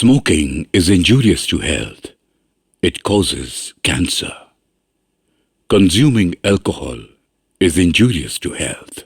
Smoking is injurious to health. It causes cancer. Consuming alcohol is injurious to health.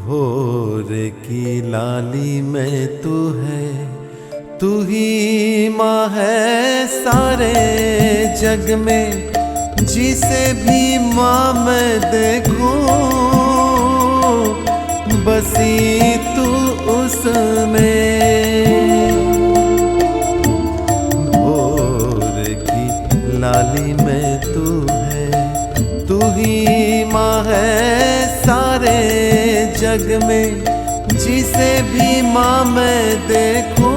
भोर की लाली में तू है, तू ही माँ है सारे जग में। जिसे भी माँ मैं देखूं बसी तू उसमें। भोर की लाली में तू है, तू ही माँ है सारे जग में। जिसे भी माँ मैं देखूं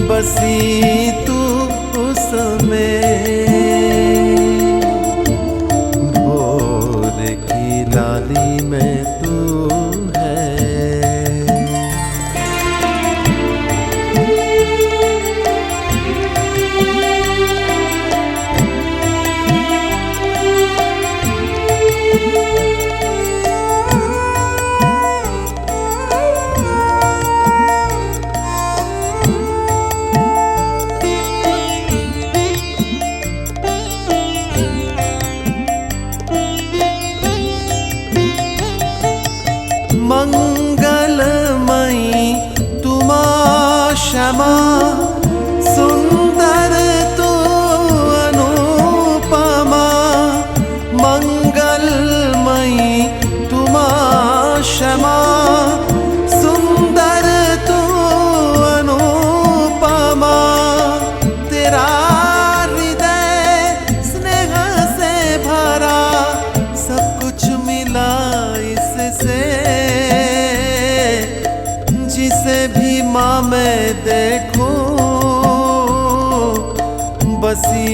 बसी तू उसमें। भोर की लाली में तू है। मंगलमयी तू माँ क्षमा, सुंदर तू अनुपमा। मंगलमयी तू माँ क्षमा, सुंदर तू अनुपमा। तेरा हृदय स्नेह से भरा, सब कुछ मिला इससे। जिसे भी माँ मैं देखूं बसी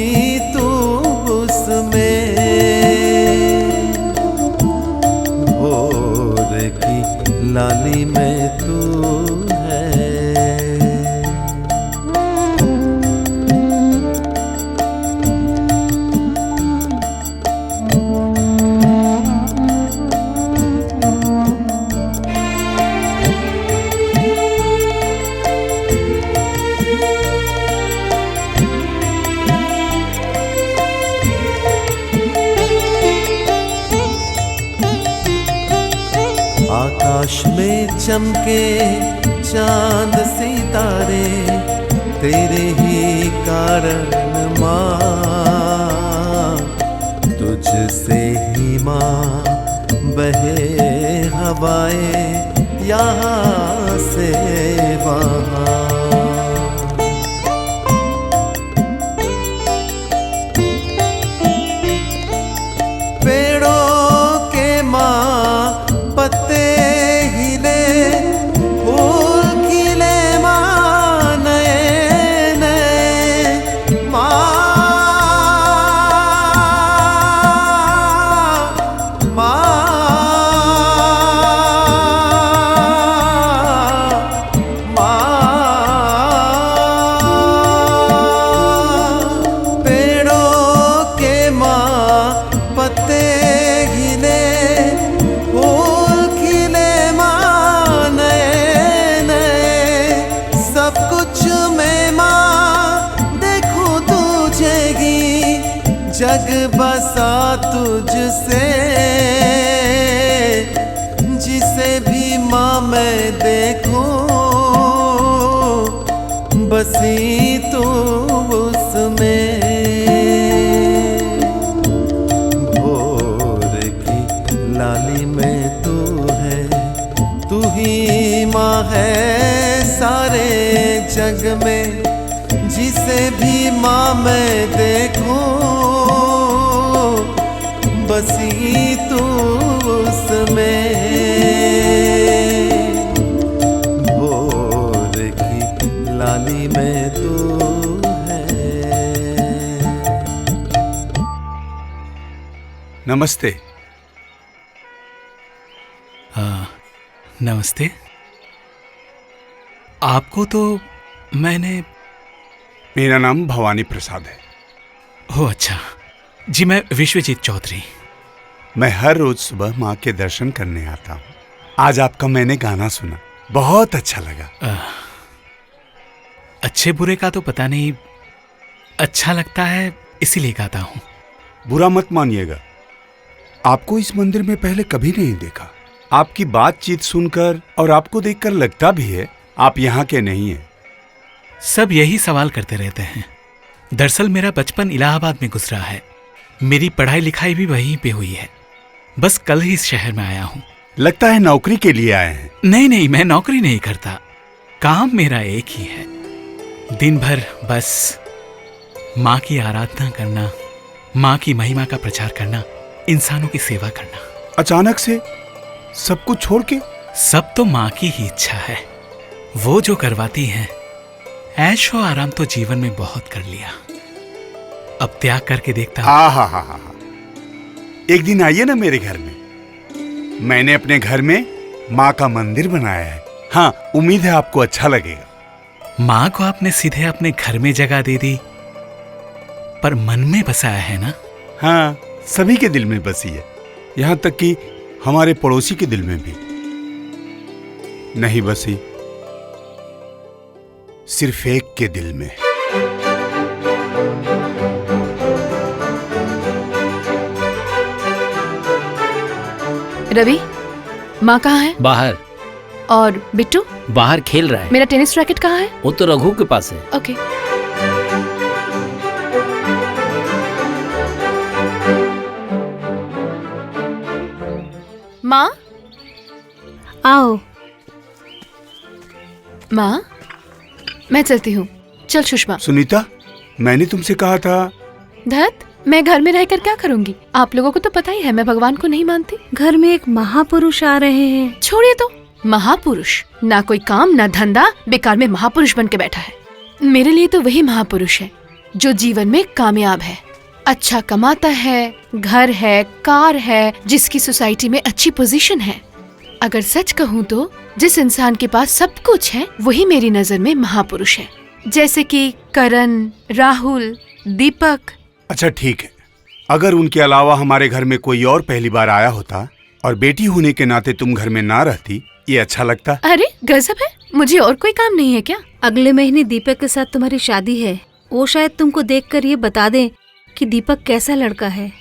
तू उसमें। भोर की लाली में तू है। आकाश में चमके चांद सितारे, तेरे ही कारण माँ। तुझसे ही माँ बहे हवाएं यहाँ से वहाँ। पेड़ों के माँ पत्ते हिले, फूल खिले माँ नए नए। माँ पेड़ों के माँ पत्ते हिले, जग बसा तुझसे। जिसे भी माँ मैं देखूं बसी लाली में तू है, तू ही माँ है सारे जग में। जिसे भी माँ मैं देखूं बसी तू उसमें। भोर की लाली में तू है। नमस्ते। नमस्ते। आपको तो मैंने... मेरा नाम भवानी प्रसाद है। हो अच्छा जी, मैं विश्वजीत चौधरी। मैं हर रोज सुबह माँ के दर्शन करने आता हूँ। आज आपका मैंने गाना सुना, बहुत अच्छा लगा। अच्छे बुरे का तो पता नहीं, अच्छा लगता है इसीलिए गाता हूँ। बुरा मत मानिएगा, आपको इस मंदिर में पहले कभी नहीं देखा। आपकी बातचीत सुनकर और आपको देखकर लगता भी है आप यहाँ के नहीं हैं। सब यही सवाल करते रहते हैं। दरअसल मेरा बचपन इलाहाबाद में गुजरा है। मेरी पढ़ाई लिखाई भी वहीं पे हुई है। बस कल ही इस शहर में आया हूँ। लगता है नौकरी के लिए आए हैं। नहीं, मैं नौकरी नहीं करता। काम मेरा एक ही है, दिन भर बस माँ की आराधना करना, माँ की महिमा का प्रचार करना, इंसानों की सेवा करना। अचानक से सब कुछ छोड़ के? सब तो माँ की ही इच्छा है। वो जो करवाती है। ऐशो आराम तो जीवन में बहुत कर लिया, अब त्याग करके देखता हूं। हा। एक दिन आइए ना मेरे घर में। मैंने अपने घर में माँ का मंदिर बनाया है। हाँ, उम्मीद है आपको अच्छा लगेगा। माँ को आपने सीधे अपने घर में जगह दे दी, पर मन में बसाया है ना? हाँ, सभी के दिल में बसी है, यहाँ तक कि हमारे पड़ोसी के दिल में भी नहीं बसी, सिर्फ एक के दिल में। रवि, माँ कहाँ है? बाहर। और बिट्टू? बाहर खेल रहा है। मेरा टेनिस रैकेट कहाँ है? वो तो रघु के पास है। ओके। माँ? आओ। माँ, मैं चलती हूँ। चल सुषमा। सुनीता, मैंने तुमसे कहा था। धत, मैं घर में रहकर क्या करूँगी? आप लोगों को तो पता ही है मैं भगवान को नहीं मानती। घर में एक महापुरुष आ रहे हैं। छोड़िए तो, महापुरुष ना कोई काम ना धंधा, बेकार में महापुरुष बन के बैठा है। मेरे लिए तो वही महापुरुष है जो जीवन में कामयाब है, अच्छा कमाता है, घर है, कार है, जिसकी सोसाइटी में अच्छी पोजीशन है। अगर सच कहूँ तो जिस इंसान के पास सब कुछ है वही मेरी नजर में महापुरुष है, जैसे कि करण, राहुल, दीपक। अच्छा ठीक है, अगर उनके अलावा हमारे घर में कोई और पहली बार आया होता और बेटी होने के नाते तुम घर में ना रहती, ये अच्छा लगता। अरे गजब है, मुझे और कोई काम नहीं है क्या? अगले महीने दीपक के साथ तुम्हारी शादी है। वो शायद तुमको देखकर ये बता दें कि दीपक कैसा लड़का है।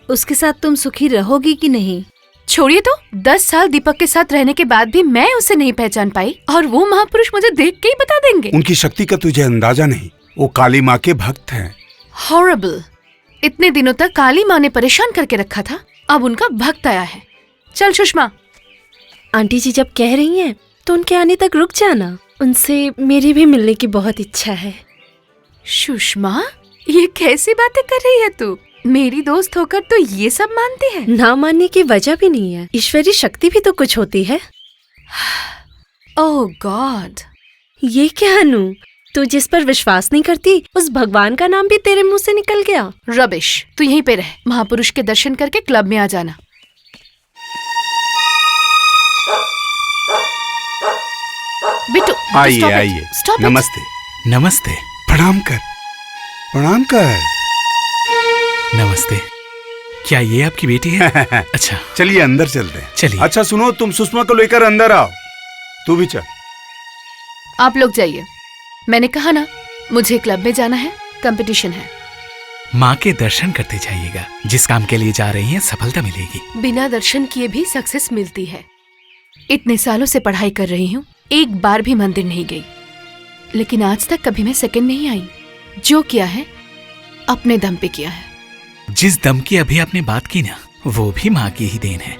उसके साथ तुम सुखी रहोगी कि नहीं? छोड़िए तो, 10 साल दीपक के साथ रहने के बाद भी मैं उसे नहीं पहचान पाई और वो महापुरुष मुझे देख के ही बता देंगे। उनकी शक्ति का तुझे अंदाजा नहीं, वो काली माँ के भक्त हैं। हॉरिबल। इतने दिनों तक काली माँ ने परेशान करके रखा था, अब उनका भक्त आया है। चल सुषमा। आंटी जी जब कह रही हैं तो उनके आने तक रुक जाना। उनसे मेरी भी मिलने की बहुत इच्छा है। सुषमा, ये कैसी बातें कर रही है तू? मेरी दोस्त होकर तो ये सब मानती है? ना मानने की वजह भी नहीं है, ईश्वरी शक्ति भी तो कुछ होती है। ओह गॉड। ये क्या अनु, तू जिस पर विश्वास नहीं करती उस भगवान का नाम भी तेरे मुंह से निकल गया। रबिश, तू यहीं पे रह, महापुरुष के दर्शन करके क्लब में आ जाना। बिट्टू, आइए आइए, नमस्ते। नमस्ते। प्रणाम कर, प्रणाम कर। नमस्ते। क्या ये आपकी बेटी है? अच्छा चलिए अंदर चलते हैं। चलिए। अच्छा सुनो, तुम सुषमा को लेकर अंदर आओ। तू भी चल। आप लोग जाइए, मैंने कहा ना मुझे क्लब में जाना है, कंपटीशन है। माँ के दर्शन करते जाइएगा, जिस काम के लिए जा रही हैं सफलता मिलेगी। बिना दर्शन किए भी सक्सेस मिलती है। इतने सालों से पढ़ाई कर रही हूँ, एक बार भी मंदिर नहीं गई, लेकिन आज तक कभी मैं सेकंड नहीं आई। जो किया है अपने दम पे किया है। जिस दम की अभी आपने बात की ना, वो भी माँ की ही देन है।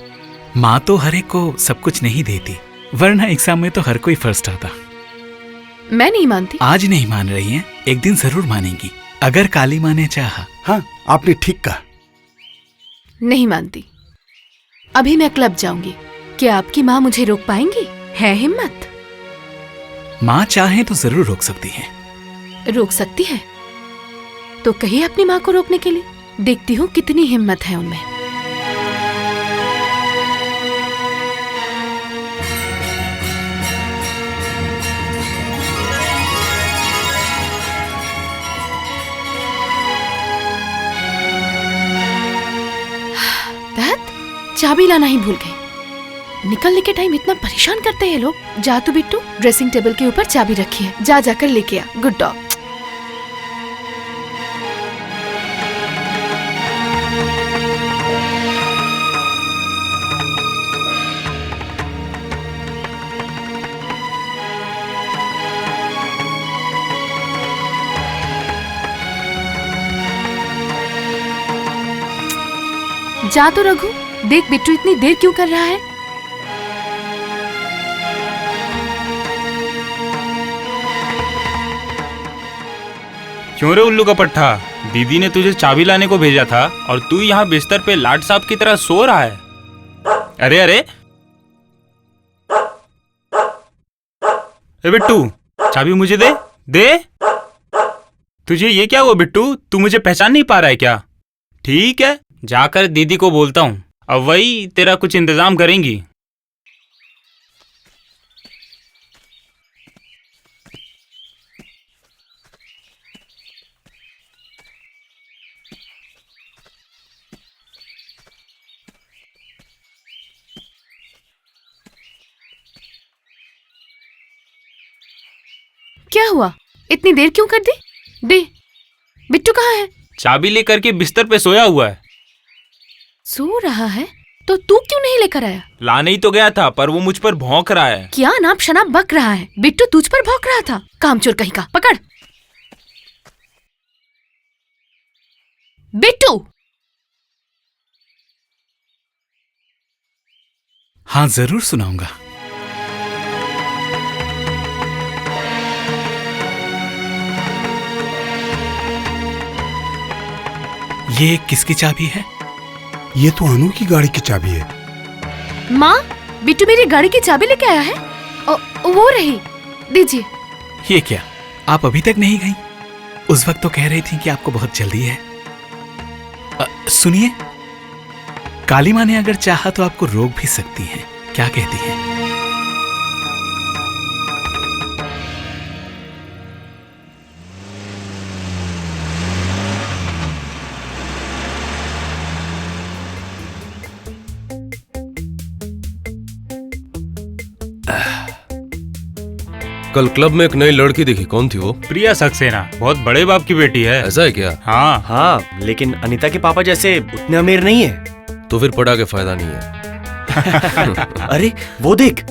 माँ तो हर एक को सब कुछ नहीं देती, वरना एग्जाम में तो हर कोई फर्स्ट आता। मैं नहीं मानती। आज नहीं मान रही हैं, एक दिन जरूर मानेंगी, अगर काली माँ ने चाहा। हाँ, आपने ठीक कहा। नहीं मानती। अभी मैं क्लब जाऊंगी। क्या आपकी माँ मुझे रोक पाएंगी? है हिम्मत? माँ चाहे तो जरूर रोक सकती है। रोक सकती है तो कहिए अपनी माँ को रोकने के लिए। देखती हूँ कितनी हिम्मत है उनमें। चाबी लाना ही भूल गई। निकलने के टाइम इतना परेशान करते हैं लोग। जा तू बिट्टू, ड्रेसिंग टेबल के ऊपर चाबी रखी है, जा जाकर लेके आ। Good dog. जा तो रघु, देख बिट्टू इतनी देर क्यों कर रहा है। क्यों रे उल्लू का पट्टा, दीदी ने तुझे चाबी लाने को भेजा था और तू यहाँ बिस्तर पे लाट साहब की तरह सो रहा है। अरे अरे ए बिट्टू, चाबी मुझे दे दे। तुझे ये क्या हुआ बिट्टू, तू मुझे पहचान नहीं पा रहा है क्या? ठीक है, जाकर दीदी को बोलता हूँ, अब वही तेरा कुछ इंतजाम करेंगी। क्या हुआ? इतनी देर क्यों कर दी? दे। बिट्टू कहाँ है? चाबी लेकर के बिस्तर पे सोया हुआ है। सो रहा है तो तू क्यों नहीं लेकर आया? लाने ही तो गया था, पर वो मुझ पर भौंक रहा है। क्या नाप शनाप बक रहा है? बिट्टू तुझ पर भौंक रहा था। कामचोर कहीं का, पकड़। बिट्टू। हाँ जरूर सुनाऊंगा। ये किसकी चाबी है? ये तो अनु की गाड़ी की चाबी है। माँ, बिट्टू मेरी गाड़ी की चाबी लेके आया है। वो रही, दीजिए। ये क्या, आप अभी तक नहीं गई? उस वक्त तो कह रही थी कि आपको बहुत जल्दी है। सुनिए, काली माँ ने अगर चाहा तो आपको रोक भी सकती है। क्या कहती है? कल क्लब में एक नई लड़की देखी, कौन थी वो? प्रिया सक्सेना, बहुत बड़े बाप की बेटी है। ऐसा है क्या? हाँ हाँ, लेकिन अनीता के पापा जैसे उतने अमीर नहीं है। तो फिर पढ़ा के फायदा नहीं है। अरे वो देख।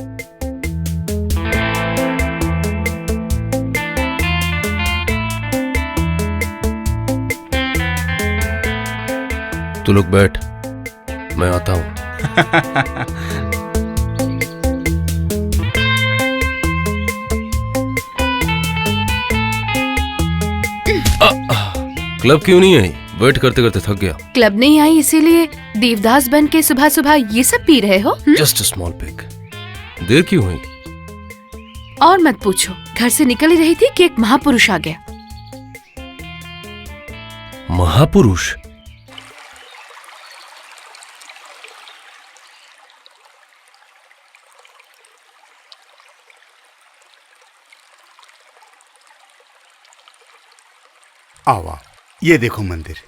तू लोग बैठ, मैं आता हूँ। क्लब क्यों नहीं आई? वेट करते करते थक गया। क्लब नहीं आई इसीलिए देवदास बन के सुबह सुबह ये सब पी रहे हो? Just a small pig. देर क्यों हुई? और मत पूछो, घर से निकल ही रही थी कि एक महापुरुष आ गया। महापुरुष? आओ आओ, ये देखो मंदिर।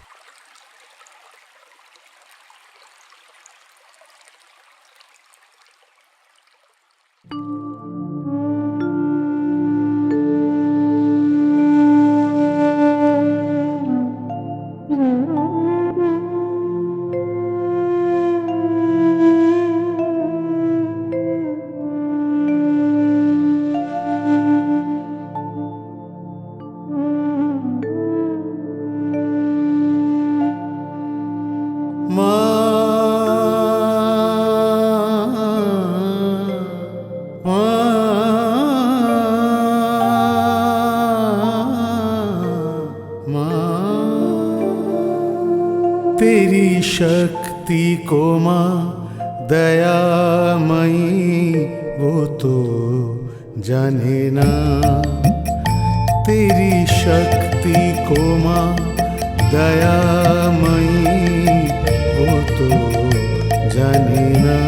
शक्ति को माँ दयामयी वो तो जाने ना, तेरी शक्ति को माँ दयामयी वो तो जाने ना।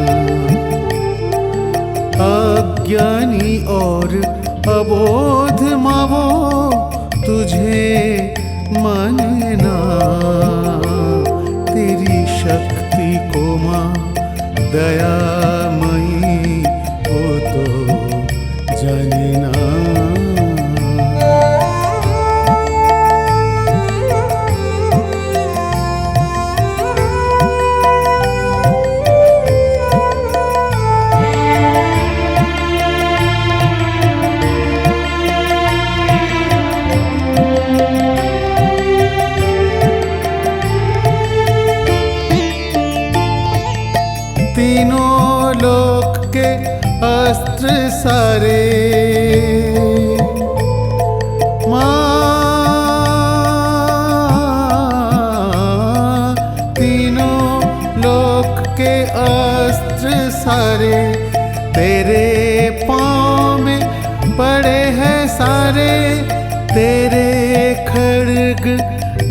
अज्ञानी और अबोध माँ वो तुझे मानना, तेरी शक्ति को माँ दयामयी वो तो जाने ना। तीनों लोक के अस्त्र सारे माँ, तीनों लोक के अस्त्र सारे तेरे पाँव में पड़े हैं सारे, तेरे खड्ग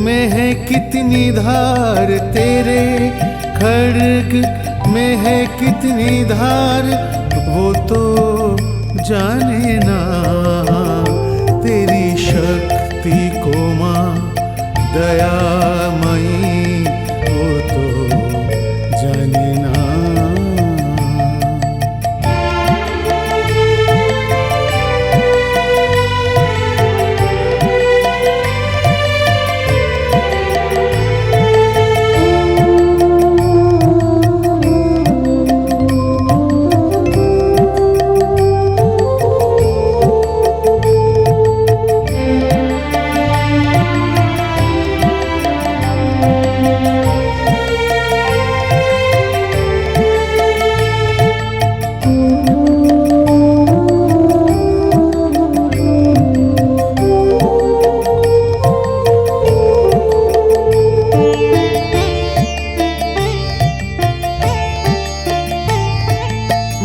में है कितनी धार, तेरे खड्ग में है कितनी धार वो तो जाने ना, तेरी शक्ति को माँ दयामयी वो तो जाने ना।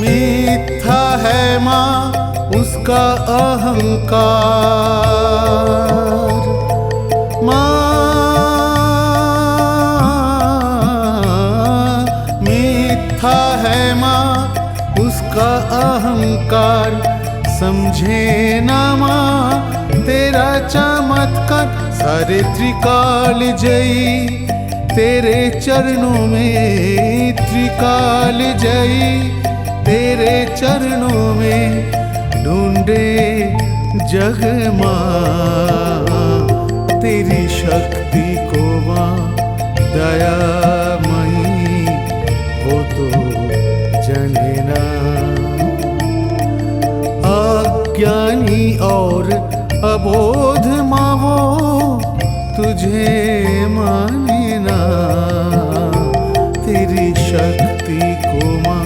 मिथ्या है माँ उसका अहंकार माँ, मिथ्या है माँ उसका अहंकार, समझे ना माँ तेरा चमत्कार। सारे त्रिकाल जयी तेरे चरणों में, त्रिकाल जयी तेरे चरणों में ढूंढे जग माँ, तेरी शक्ति को माँ दयामयी वो तो जाने ना। अज्ञानी और अबोध माँ वो तुझे माने ना, तेरी शक्ति को माँ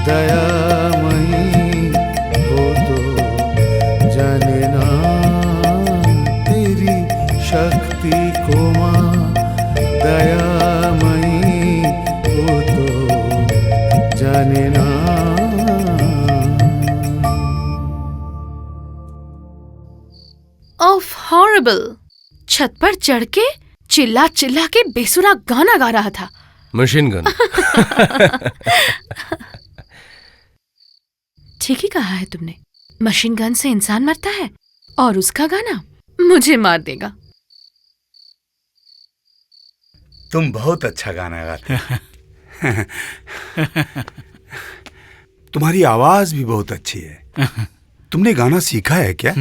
दयामयी वो तो जाने ना, तेरी शक्ति को माँ दयामयी वो तो जाने ना। ओफ हॉरिबल! छत पर चढ़ के चिल्ला चिल्ला के बेसुरा गाना गा रहा था। Machine gun. ठीक ही कहा है तुमने, मशीन गन से इंसान मरता है और उसका गाना मुझे मार देगा। तुम बहुत अच्छा गाना गाते हो। तुम्हारी आवाज भी बहुत अच्छी है। तुमने गाना सीखा है क्या?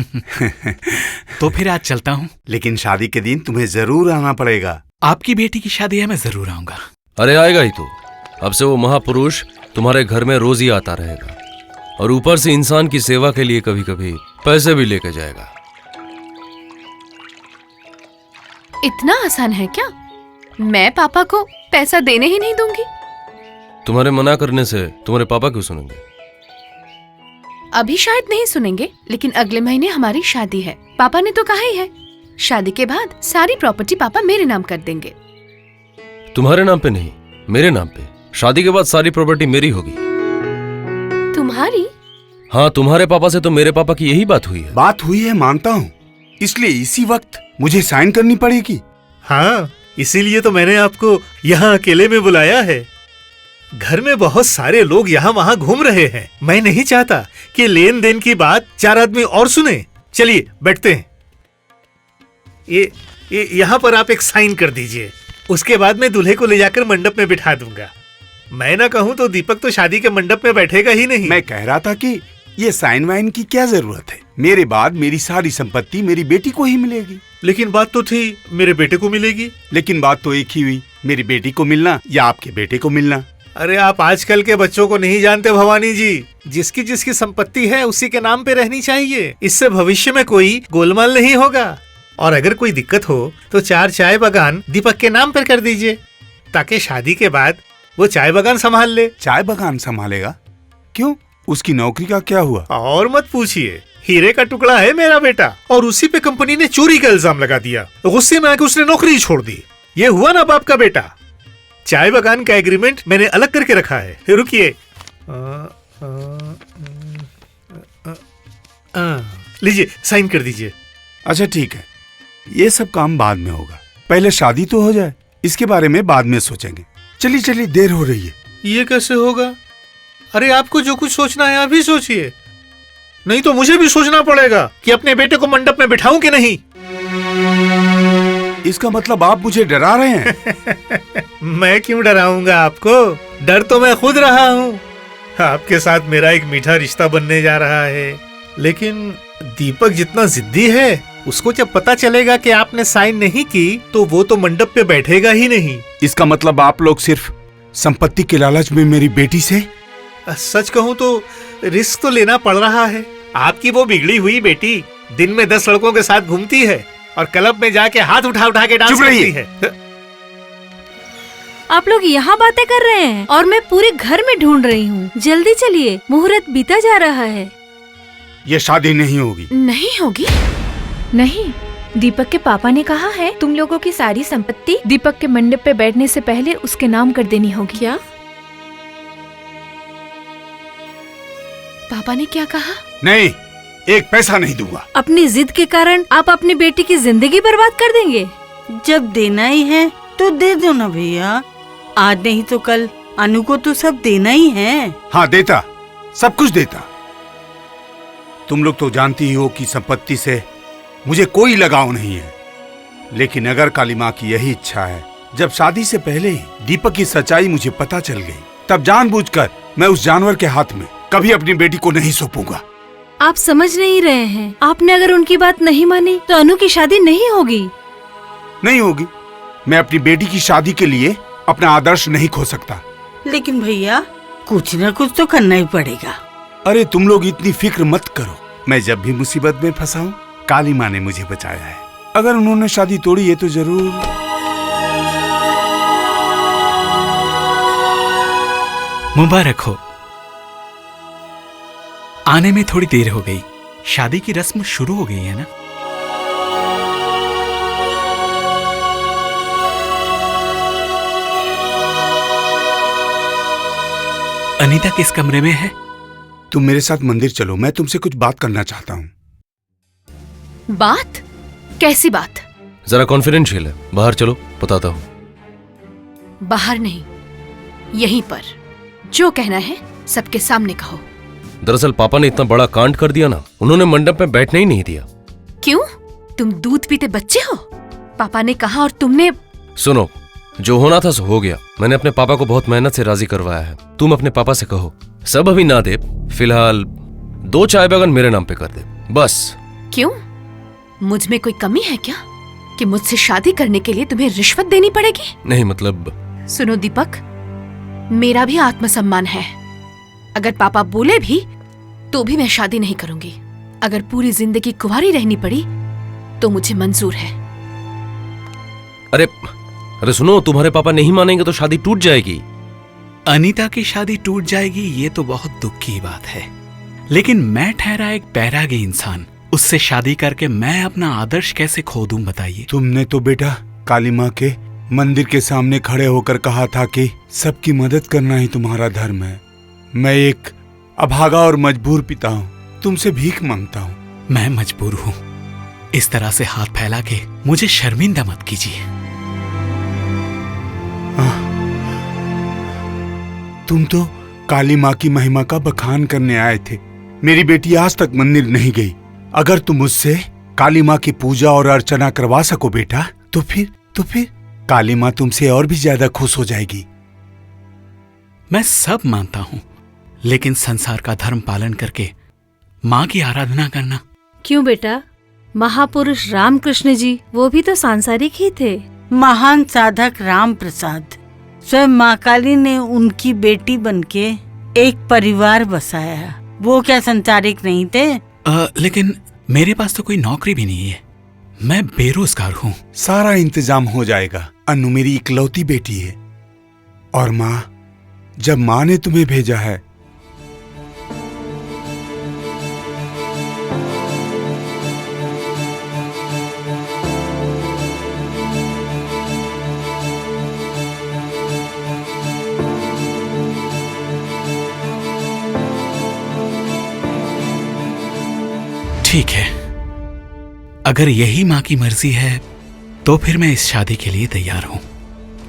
तो फिर आज चलता हूँ। लेकिन शादी के दिन तुम्हें जरूर आना पड़ेगा। आपकी बेटी की शादी है, मैं जरूर आऊंगा। अरे आएगा ही तो। अब से वो महापुरुष तुम्हारे घर में रोज ही आता रहेगा और ऊपर से इंसान की सेवा के लिए कभी कभी पैसे भी लेके जाएगा। इतना आसान है क्या? मैं पापा को पैसा देने ही नहीं दूंगी। तुम्हारे मना करने से तुम्हारे पापा क्यों सुनेंगे? अभी शायद नहीं सुनेंगे, लेकिन अगले महीने हमारी शादी है। पापा ने तो कहा ही है, शादी के बाद सारी प्रॉपर्टी पापा मेरे नाम कर देंगे। तुम्हारे नाम पे नहीं, मेरे नाम पे। शादी के बाद सारी प्रॉपर्टी मेरी होगी। तुम्हारी? हाँ, तुम्हारे पापा से तो मेरे पापा की यही बात हुई है। बात हुई है मानता हूँ, इसलिए इसी वक्त मुझे साइन करनी पड़ेगी। हाँ, इसीलिए तो मैंने आपको यहाँ अकेले में बुलाया है। घर में बहुत सारे लोग यहाँ वहाँ घूम रहे हैं। मैं नहीं चाहता कि लेन देन की बात 4 आदमी और सुने। चलिए बैठते हैं। ये यहाँ पर आप एक साइन कर दीजिए। उसके बाद मैं दूल्हे को ले जाकर मंडप में बिठा दूंगा। मैं ना कहूँ तो दीपक तो शादी के मंडप में बैठेगा ही नहीं। मैं कह रहा था कि ये साइन वाइन की क्या जरूरत है? मेरे बाद मेरी सारी संपत्ति मेरी बेटी को ही मिलेगी। लेकिन बात तो थी मेरे बेटे को मिलेगी। लेकिन बात तो एक ही हुई, मेरी बेटी को मिलना या आपके बेटे को मिलना। अरे आप आजकल के बच्चों को नहीं जानते भवानी जी। जिसकी जिसकी संपत्ति है उसी के नाम पे रहनी चाहिए। इससे भविष्य में कोई गोलमाल नहीं होगा। और अगर कोई दिक्कत हो तो 4 चाय बागान दीपक के नाम पर कर दीजिए, ताकि शादी के बाद वो चाय बागान संभाल ले। चाय बागान संभालेगा? क्यों, उसकी नौकरी का क्या हुआ? और मत पूछिए, हीरे का टुकड़ा है मेरा बेटा, और उसी पे कंपनी ने चोरी का इल्जाम लगा दिया। गुस्से में आके उसने नौकरी छोड़ दी। ये हुआ ना बाप का बेटा। चाय बागान का एग्रीमेंट मैंने अलग करके रखा है। रुकिए, लीजिए साइन कर दीजिए। अच्छा ठीक है, ये सब काम बाद में होगा, पहले शादी तो हो जाए, इसके बारे में बाद में सोचेंगे। चलिए चलिए, देर हो रही है। ये कैसे होगा? अरे आपको जो कुछ सोचना है अभी सोचिए, नहीं तो मुझे भी सोचना पड़ेगा कि अपने बेटे को मंडप में बिठाऊं कि नहीं। इसका मतलब आप मुझे डरा रहे हैं? मैं क्यों डराऊंगा आपको? डर तो मैं खुद रहा हूँ। आपके साथ मेरा एक मीठा रिश्ता बनने जा रहा है, लेकिन दीपक जितना जिद्दी है, उसको जब पता चलेगा कि आपने साइन नहीं की तो वो तो मंडप पे बैठेगा ही नहीं। इसका मतलब आप लोग सिर्फ संपत्ति के लालच में मेरी बेटी से? सच कहूँ तो रिस्क तो लेना पड़ रहा है। आपकी वो बिगड़ी हुई बेटी दिन में 10 लड़कों के साथ घूमती है और क्लब में जाके हाथ उठा उठा के डांस करती है। आप लोग यहाँ बातें कर रहे हैं और मैं पूरे घर में ढूंढ रही हूँ। जल्दी चलिए, मुहूर्त बीता जा रहा है। ये शादी नहीं होगी। नहीं होगी? नहीं, दीपक के पापा ने कहा है तुम लोगों की सारी संपत्ति दीपक के मंडप पे बैठने से पहले उसके नाम कर देनी होगी। क्या? पापा ने क्या कहा? नहीं, एक पैसा नहीं दूंगा। अपनी जिद के कारण आप अपनी बेटी की जिंदगी बर्बाद कर देंगे। जब देना ही है तो दे दो ना भैया, आज नहीं तो कल अनु को तो सब देना ही है। हाँ देता, सब कुछ देता। तुम लोग तो जानती ही हो कि संपत्ति से मुझे कोई लगाव नहीं है, लेकिन अगर काली माँ की यही इच्छा है, जब शादी से पहले ही दीपक की सच्चाई मुझे पता चल गई, तब जानबूझकर मैं उस जानवर के हाथ में कभी अपनी बेटी को नहीं सौंपूंगा। आप समझ नहीं रहे हैं। आपने अगर उनकी बात नहीं मानी तो अनु की शादी नहीं होगी। नहीं होगी। मैं अपनी बेटी की शादी के लिए अपना आदर्श नहीं खो सकता। लेकिन भैया कुछ न कुछ तो करना ही पड़ेगा। अरे तुम लोग इतनी फिक्र मत करो। मैं जब भी मुसीबत में फंसा हूँ, काली माँ ने मुझे बचाया है। अगर उन्होंने शादी तोड़ी है तो जरूर। मुबारक हो। आने में थोड़ी देर हो गई। शादी की रस्म शुरू हो गई है ना? अनीता किस कमरे में है? तुम मेरे साथ मंदिर चलो, मैं तुमसे कुछ बात करना चाहता हूँ। बात? कैसी बात? जरा कॉन्फिडेंशियल है, बाहर चलो, बताता हूँ। बाहर नहीं, यहीं पर। जो कहना है सबके सामने कहो। दरअसल पापा ने इतना बड़ा कांड कर दिया ना, उन्होंने मंडप में बैठने ही नहीं दिया। क्यों? तुम दूध पीते बच्चे हो? पापा ने कहा और तुमने। सुनो, जो होना था सो हो गया। मैंने अपने पापा को बहुत मेहनत से राजी करवाया है। तुम अपने पापा से कहो सब अभी ना दे, फिलहाल 2 चाय बागान मेरे नाम पे कर दे, बस। क्यों? मुझ में कोई कमी है क्या कि मुझसे शादी करने के लिए तुम्हें रिश्वत देनी पड़ेगी? नहीं मतलब। सुनो दीपक, मेरा भी आत्मसम्मान है। अगर पापा बोले भी तो भी मैं शादी नहीं करूंगी। अगर पूरी जिंदगी कुंवारी रहनी पड़ी तो मुझे मंजूर है। अरे सुनो, तुम्हारे पापा नहीं मानेंगे तो शादी टूट जाएगी। अनीता की शादी टूट जाएगी ये तो बहुत दुख की बात है, लेकिन मैं ठहरा एक बैरागी इंसान, उससे शादी करके मैं अपना आदर्श कैसे खो दूं बताइए? तुमने तो बेटा काली माँ के मंदिर के सामने खड़े होकर कहा था कि सबकी मदद करना ही तुम्हारा धर्म है। मैं एक अभागा और मजबूर पिता हूँ, तुमसे भीख मांगता हूँ। मैं मजबूर हूँ, इस तरह से हाथ फैला के मुझे शर्मिंदा मत कीजिए। तुम तो काली माँ की महिमा का बखान करने आए थे। मेरी बेटी आज तक मंदिर नहीं गई। अगर तुम मुझसे काली माँ की पूजा और अर्चना करवा सको बेटा, तो फिर काली माँ तुमसे और भी ज्यादा खुश हो जाएगी। मैं सब मानता हूँ, लेकिन संसार का धर्म पालन करके माँ की आराधना करना। क्यों बेटा, महापुरुष रामकृष्ण जी वो भी तो सांसारिक ही थे। महान साधक राम प्रसाद, स्वयं माँ काली ने उनकी बेटी बनके एक परिवार बसाया। वो क्या संसारिक नहीं थे? लेकिन मेरे पास तो कोई नौकरी भी नहीं है, मैं बेरोजगार हूँ। सारा इंतजाम हो जाएगा। अनु मेरी इकलौती बेटी है, और माँ, जब माँ ने तुम्हें भेजा है ठीक है, अगर यही माँ की मर्जी है तो फिर मैं इस शादी के लिए तैयार हूँ।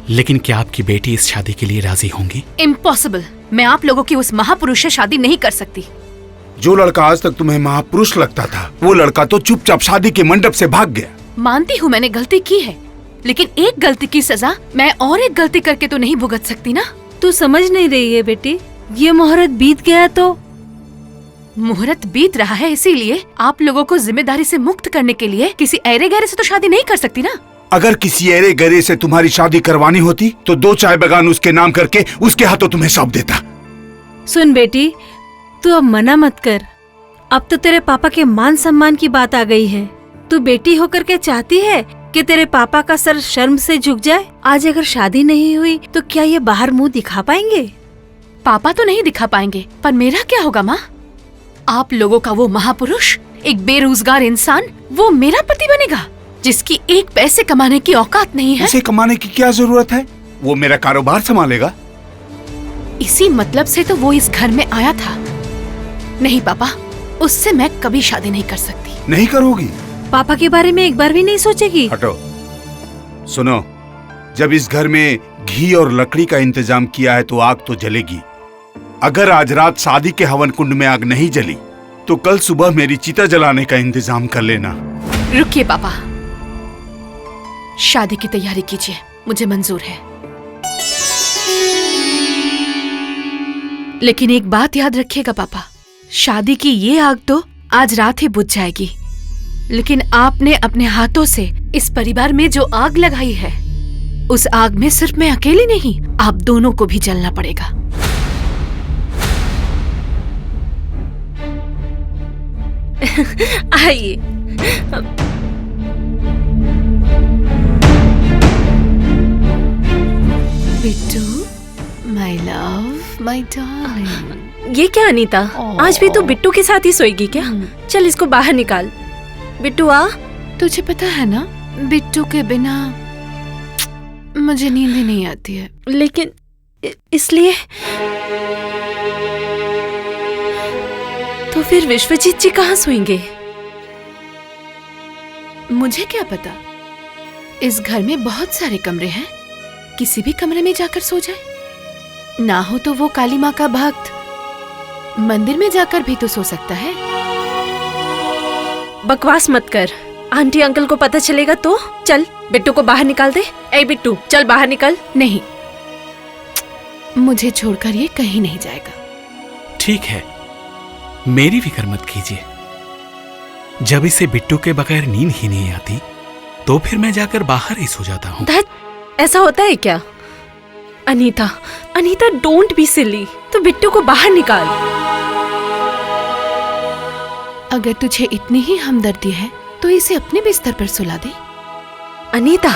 लेकिन क्या आपकी बेटी इस शादी के लिए राजी होंगी? इम्पॉसिबल। मैं आप लोगों की उस महापुरुष से शादी नहीं कर सकती। जो लड़का आज तक तुम्हें महापुरुष लगता था, वो लड़का तो चुपचाप शादी के मंडप से भाग गया। मानती हूँ मैंने गलती की है, लेकिन एक गलती की सजा मैं और एक गलती करके तो नहीं भुगत सकती ना। तू समझ नहीं रही है बेटी, ये मुहूर्त बीत गया तो। मुहूर्त बीत रहा है, इसीलिए आप लोगों को जिम्मेदारी से मुक्त करने के लिए किसी ऐरे गहरे से तो शादी नहीं कर सकती ना। अगर किसी ऐरे गहरे से तुम्हारी शादी करवानी होती तो 2 चाय बागान उसके नाम करके उसके हाथों तुम्हें सौंप देता। सुन बेटी, तू अब मना मत कर। अब तो तेरे पापा के मान सम्मान की बात आ गई है। तू बेटी होकर के चाहती है कि तेरे पापा का सर शर्म से झुक जाए? आज अगर शादी नहीं हुई तो क्या ये बाहर मुंह दिखा पाएंगे? पापा तो नहीं दिखा पाएंगे, पर मेरा क्या होगा माँ? आप लोगों का वो महापुरुष, एक बेरोजगार इंसान, वो मेरा पति बनेगा जिसकी एक पैसे कमाने की औकात नहीं है। उसे कमाने की क्या जरूरत है? वो मेरा कारोबार संभालेगा। इसी मतलब से तो वो इस घर में आया था। नहीं पापा, उससे मैं कभी शादी नहीं कर सकती। नहीं करोगी? पापा के बारे में एक बार भी नहीं सोचेगी? हटो। सुनो, जब इस घर में घी और लकड़ी का इंतजाम किया है तो आग तो जलेगी। अगर आज रात शादी के हवन कुंड में आग नहीं जली तो कल सुबह मेरी चिता जलाने का इंतजाम कर लेना। रुकिए पापा, शादी की तैयारी कीजिए, मुझे मंजूर है। लेकिन एक बात याद रखिएगा पापा, शादी की ये आग तो आज रात ही बुझ जाएगी, लेकिन आपने अपने हाथों से इस परिवार में जो आग लगाई है, उस आग में सिर्फ मैं अकेली नहीं, आप दोनों को भी जलना पड़ेगा। आइए। Bittu, my love, my darling. ये क्या अनीता, आज भी तू बिट्टू के साथ ही सोएगी क्या? चल इसको बाहर निकाल। बिट्टू आ। तुझे पता है ना, बिट्टू के बिना मुझे नींद ही नहीं आती है। लेकिन इसलिए तो फिर विश्वजीत जी कहाँ सोएंगे? मुझे क्या पता, इस घर में बहुत सारे कमरे हैं, किसी भी कमरे में जाकर सो जाए। ना हो तो वो काली माँ का भक्त मंदिर में जाकर भी तो सो सकता है। बकवास मत कर, आंटी अंकल को पता चलेगा तो। चल बिट्टू को बाहर निकाल दे। ए बिट्टू, चल बाहर निकल। नहीं, मुझे छोड़कर ये कहीं नहीं जाएगा। ठीक है, मेरी फिक्र मत कीजिए। जब इसे बिट्टू के बगैर नींद ही नहीं आती तो फिर मैं जाकर बाहर ही सो जाता हूँ। ऐसा होता है क्या? Anita, Anita don't be silly. तो बिट्टू को बाहर निकाल। अगर तुझे इतनी ही हमदर्दी है तो इसे अपने बिस्तर पर सुला दे। अनीता।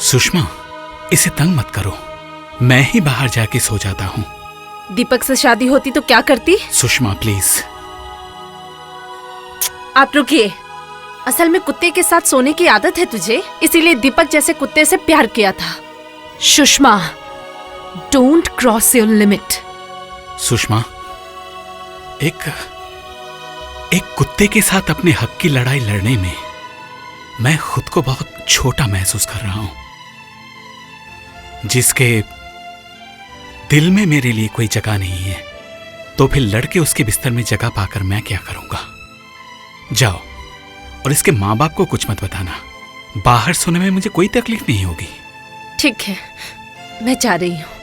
सुषमा, इसे तंग मत करो, मैं ही बाहर जाके सो जाता हूँ। दीपक से शादी होती तो क्या करती? सुषमा प्लीज। आप रुकिए। असल में कुत्ते के साथ सोने की आदत है तुझे, इसीलिए दीपक जैसे कुत्ते से प्यार किया था। Sushma, don't cross your limit. Sushma, एक कुत्ते के साथ अपने हक की लड़ाई लड़ने में मैं खुद को बहुत छोटा महसूस कर रहा हूं, जिसके दिल में मेरे लिए कोई जगह नहीं है। तो फिर लड़के उसके बिस्तर में जगह पाकर मैं क्या करूंगा? जाओ, और इसके माँ बाप को कुछ मत बताना। बाहर सोने में मुझे कोई तकलीफ नहीं होगी। ठीक है, मैं जा रही हूं।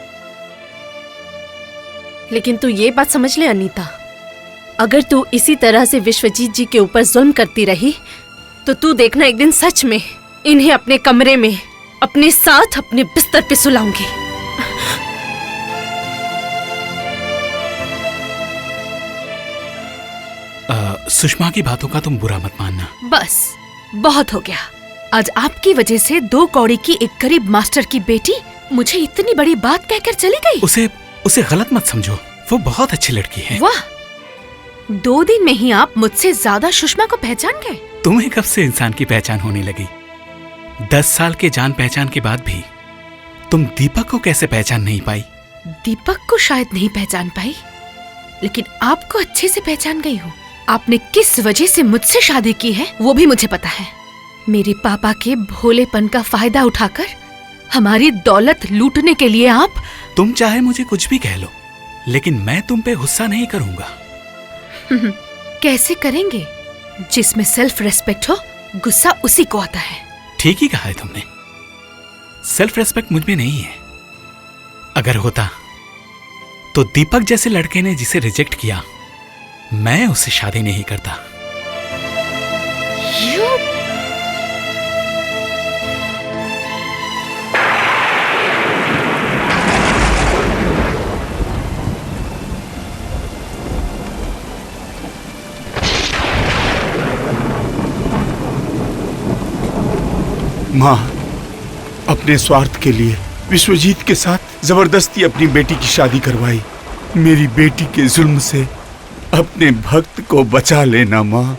लेकिन तू ये बात समझ ले अनीता, अगर तू इसी तरह से विश्वजीत जी के ऊपर जुल्म करती रही तो तू देखना एक दिन सच में इन्हें अपने कमरे में अपने साथ अपने बिस्तर पे सुलाऊंगी। सुषमा की बातों का तुम बुरा मत मानना। बस बहुत हो गया। आज आपकी वजह से 2 कौड़ी की एक गरीब मास्टर की बेटी मुझे इतनी बड़ी बात कहकर चली गई। उसे गलत मत समझो, वो बहुत अच्छी लड़की है। वाह, 2 दिन में ही आप मुझसे ज्यादा सुषमा को पहचान गए। तुम्हें कब से इंसान की पहचान होने लगी? 10 साल के जान पहचान के बाद भी तुम दीपक को कैसे पहचान नहीं पाई? दीपक को शायद नहीं पहचान पाई, लेकिन आपको अच्छे से पहचान गई हूँ। आपने किस वजह से मुझसे शादी की है वो भी मुझे पता है। मेरे पापा के भोलेपन का फायदा उठाकर हमारी दौलत लूटने के लिए आप। तुम चाहे मुझे कुछ भी कह लो, लेकिन मैं तुम पे गुस्सा नहीं करूंगा। कैसे करेंगे? जिसमें सेल्फ रेस्पेक्ट हो, गुस्सा उसी को आता है। ठीक ही कहा है तुमने। सेल्फ रेस्पेक्ट मुझ में नहीं है। अगर होता तो दीपक जैसे लड़के ने जिसे रिजेक्ट किया, मैं उससे शादी नहीं करता। माँ, अपने स्वार्थ के लिए विश्वजीत के साथ जबरदस्ती अपनी बेटी की शादी करवाई। मेरी बेटी के जुल्म से अपने भक्त को बचा लेना माँ।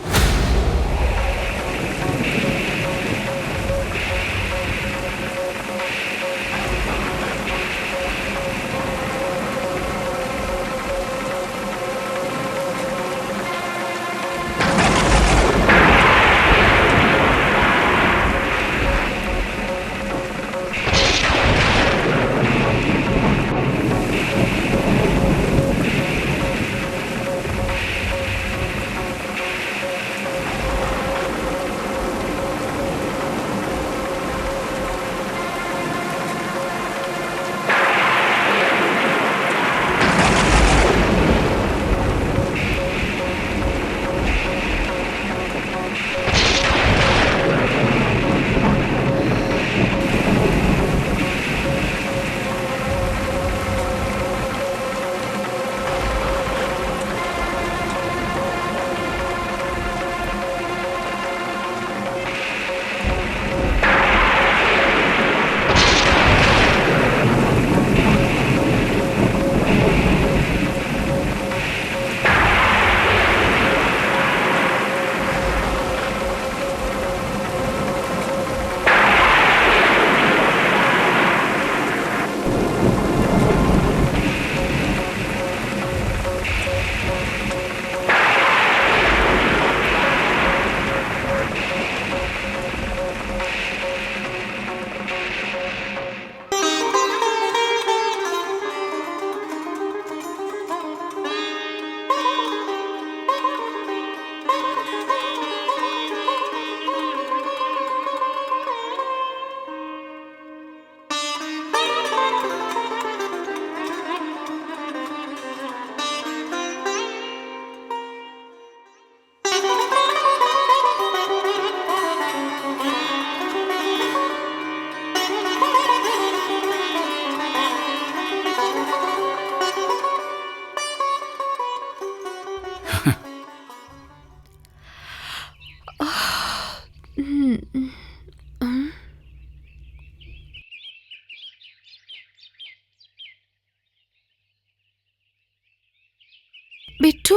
बिट्टू,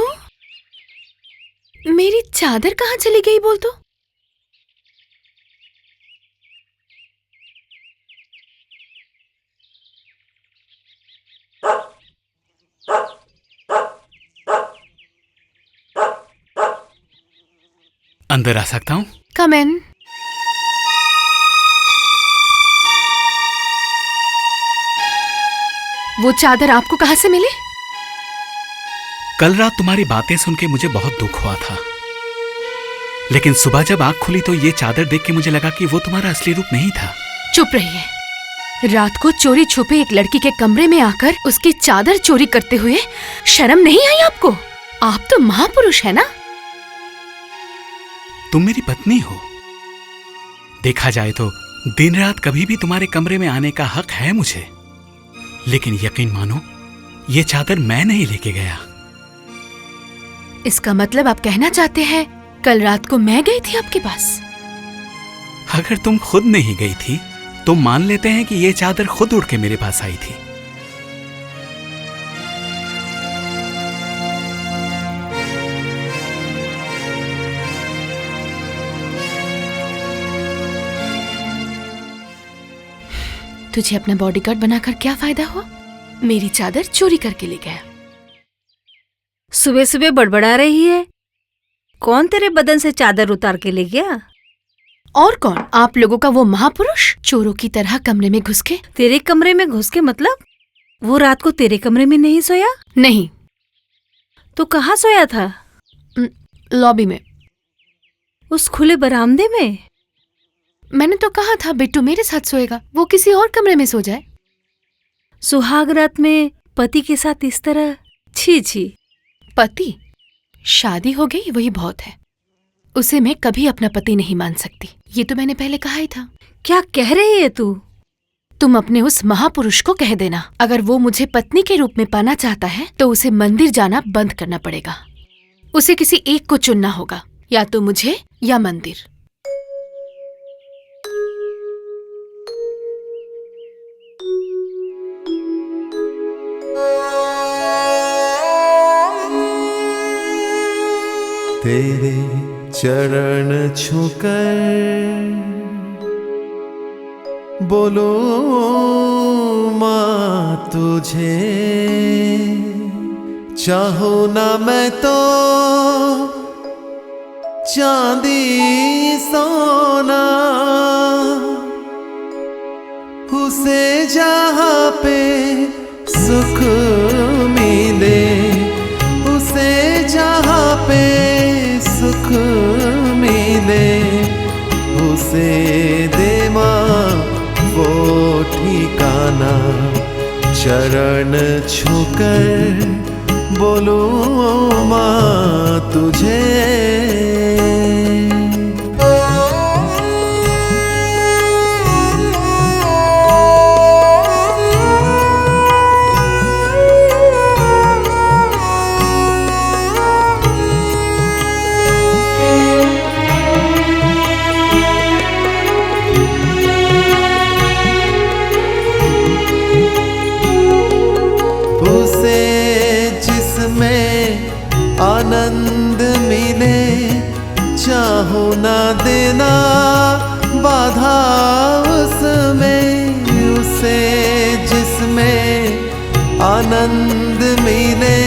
मेरी चादर कहाँ चली गई बोल तो? अंदर आ सकता हूँ? कम इन। वो चादर आपको कहाँ से मिली? कल रात तुम्हारी बातें सुन के मुझे बहुत दुख हुआ था, लेकिन सुबह जब आंख खुली तो ये चादर देख के मुझे लगा कि वो तुम्हारा असली रूप नहीं था। चुप रहिए। रात को चोरी छुपे एक लड़की के कमरे में आकर उसकी चादर चोरी करते हुए शर्म नहीं आई आपको? आप तो महापुरुष है ना? तुम मेरी पत्नी हो। देखा जाए तो दिन रात कभी भी तुम्हारे कमरे में आने का हक है मुझे, लेकिन यकीन मानो ये चादर मैं नहीं लेके गया। इसका मतलब आप कहना चाहते हैं कल रात को मैं गई थी आपके पास? अगर तुम खुद नहीं गई थी तो मान लेते हैं कि ये चादर खुद उड़ के मेरे पास आई थी। तुझे अपना बॉडीगार्ड बनाकर क्या फायदा हुआ? मेरी चादर चोरी करके ले गया। सुबह सुबह बड़बड़ा रही है। कौन तेरे बदन से चादर उतार के ले गया? और कौन? आप लोगों का वो महापुरुष चोरों की तरह कमरे में घुस के। तेरे कमरे में घुस के मतलब? वो रात को तेरे कमरे में नहीं सोया? नहीं। तो कहाँ सोया था? लॉबी में। उस खुले बरामदे में? मैंने तो कहा था बिट्टू मेरे साथ सोएगा, वो किसी और कमरे में सो जाए। सुहाग रात में पति के साथ इस तरह? छी छी। पति? शादी हो गई वही बहुत है। उसे मैं कभी अपना पति नहीं मान सकती, ये तो मैंने पहले कहा ही था। क्या कह रही है तू? तुम अपने उस महापुरुष को कह देना, अगर वो मुझे पत्नी के रूप में पाना चाहता है तो उसे मंदिर जाना बंद करना पड़ेगा। उसे किसी एक को चुनना होगा, या तो मुझे या मंदिर। तेरे चरण छूकर बोलो माँ तुझे, चाहो ना मैं तो चांदी सोना, उसे जहाँ पे सुख मिले, उसे जहाँ पे सुख मिले, उसे दे माँ वो ठिकाना। चरण छूकर बोलो माँ तुझे। आनंद मिले, चाहो ना देना बाधा उसमें, उसे जिसमें आनंद मिले,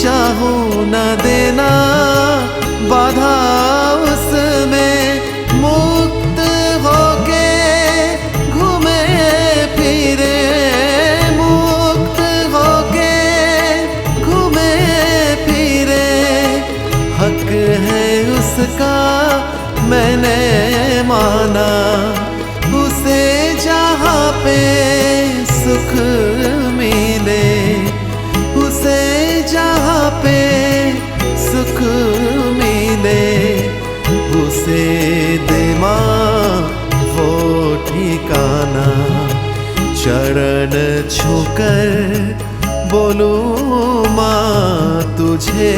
चाहो ना देना बाधा उसमें। मुक्त होके घूमे फिरे, मुक्त होके घूमे फिरे, हक है उसका मैंने माना। उसे जहाँ पे सुख मिले, उसे जहाँ पे सुख मिले, उसे दे माँ वो ठिकाना। चरण छूकर बोलूं माँ तुझे।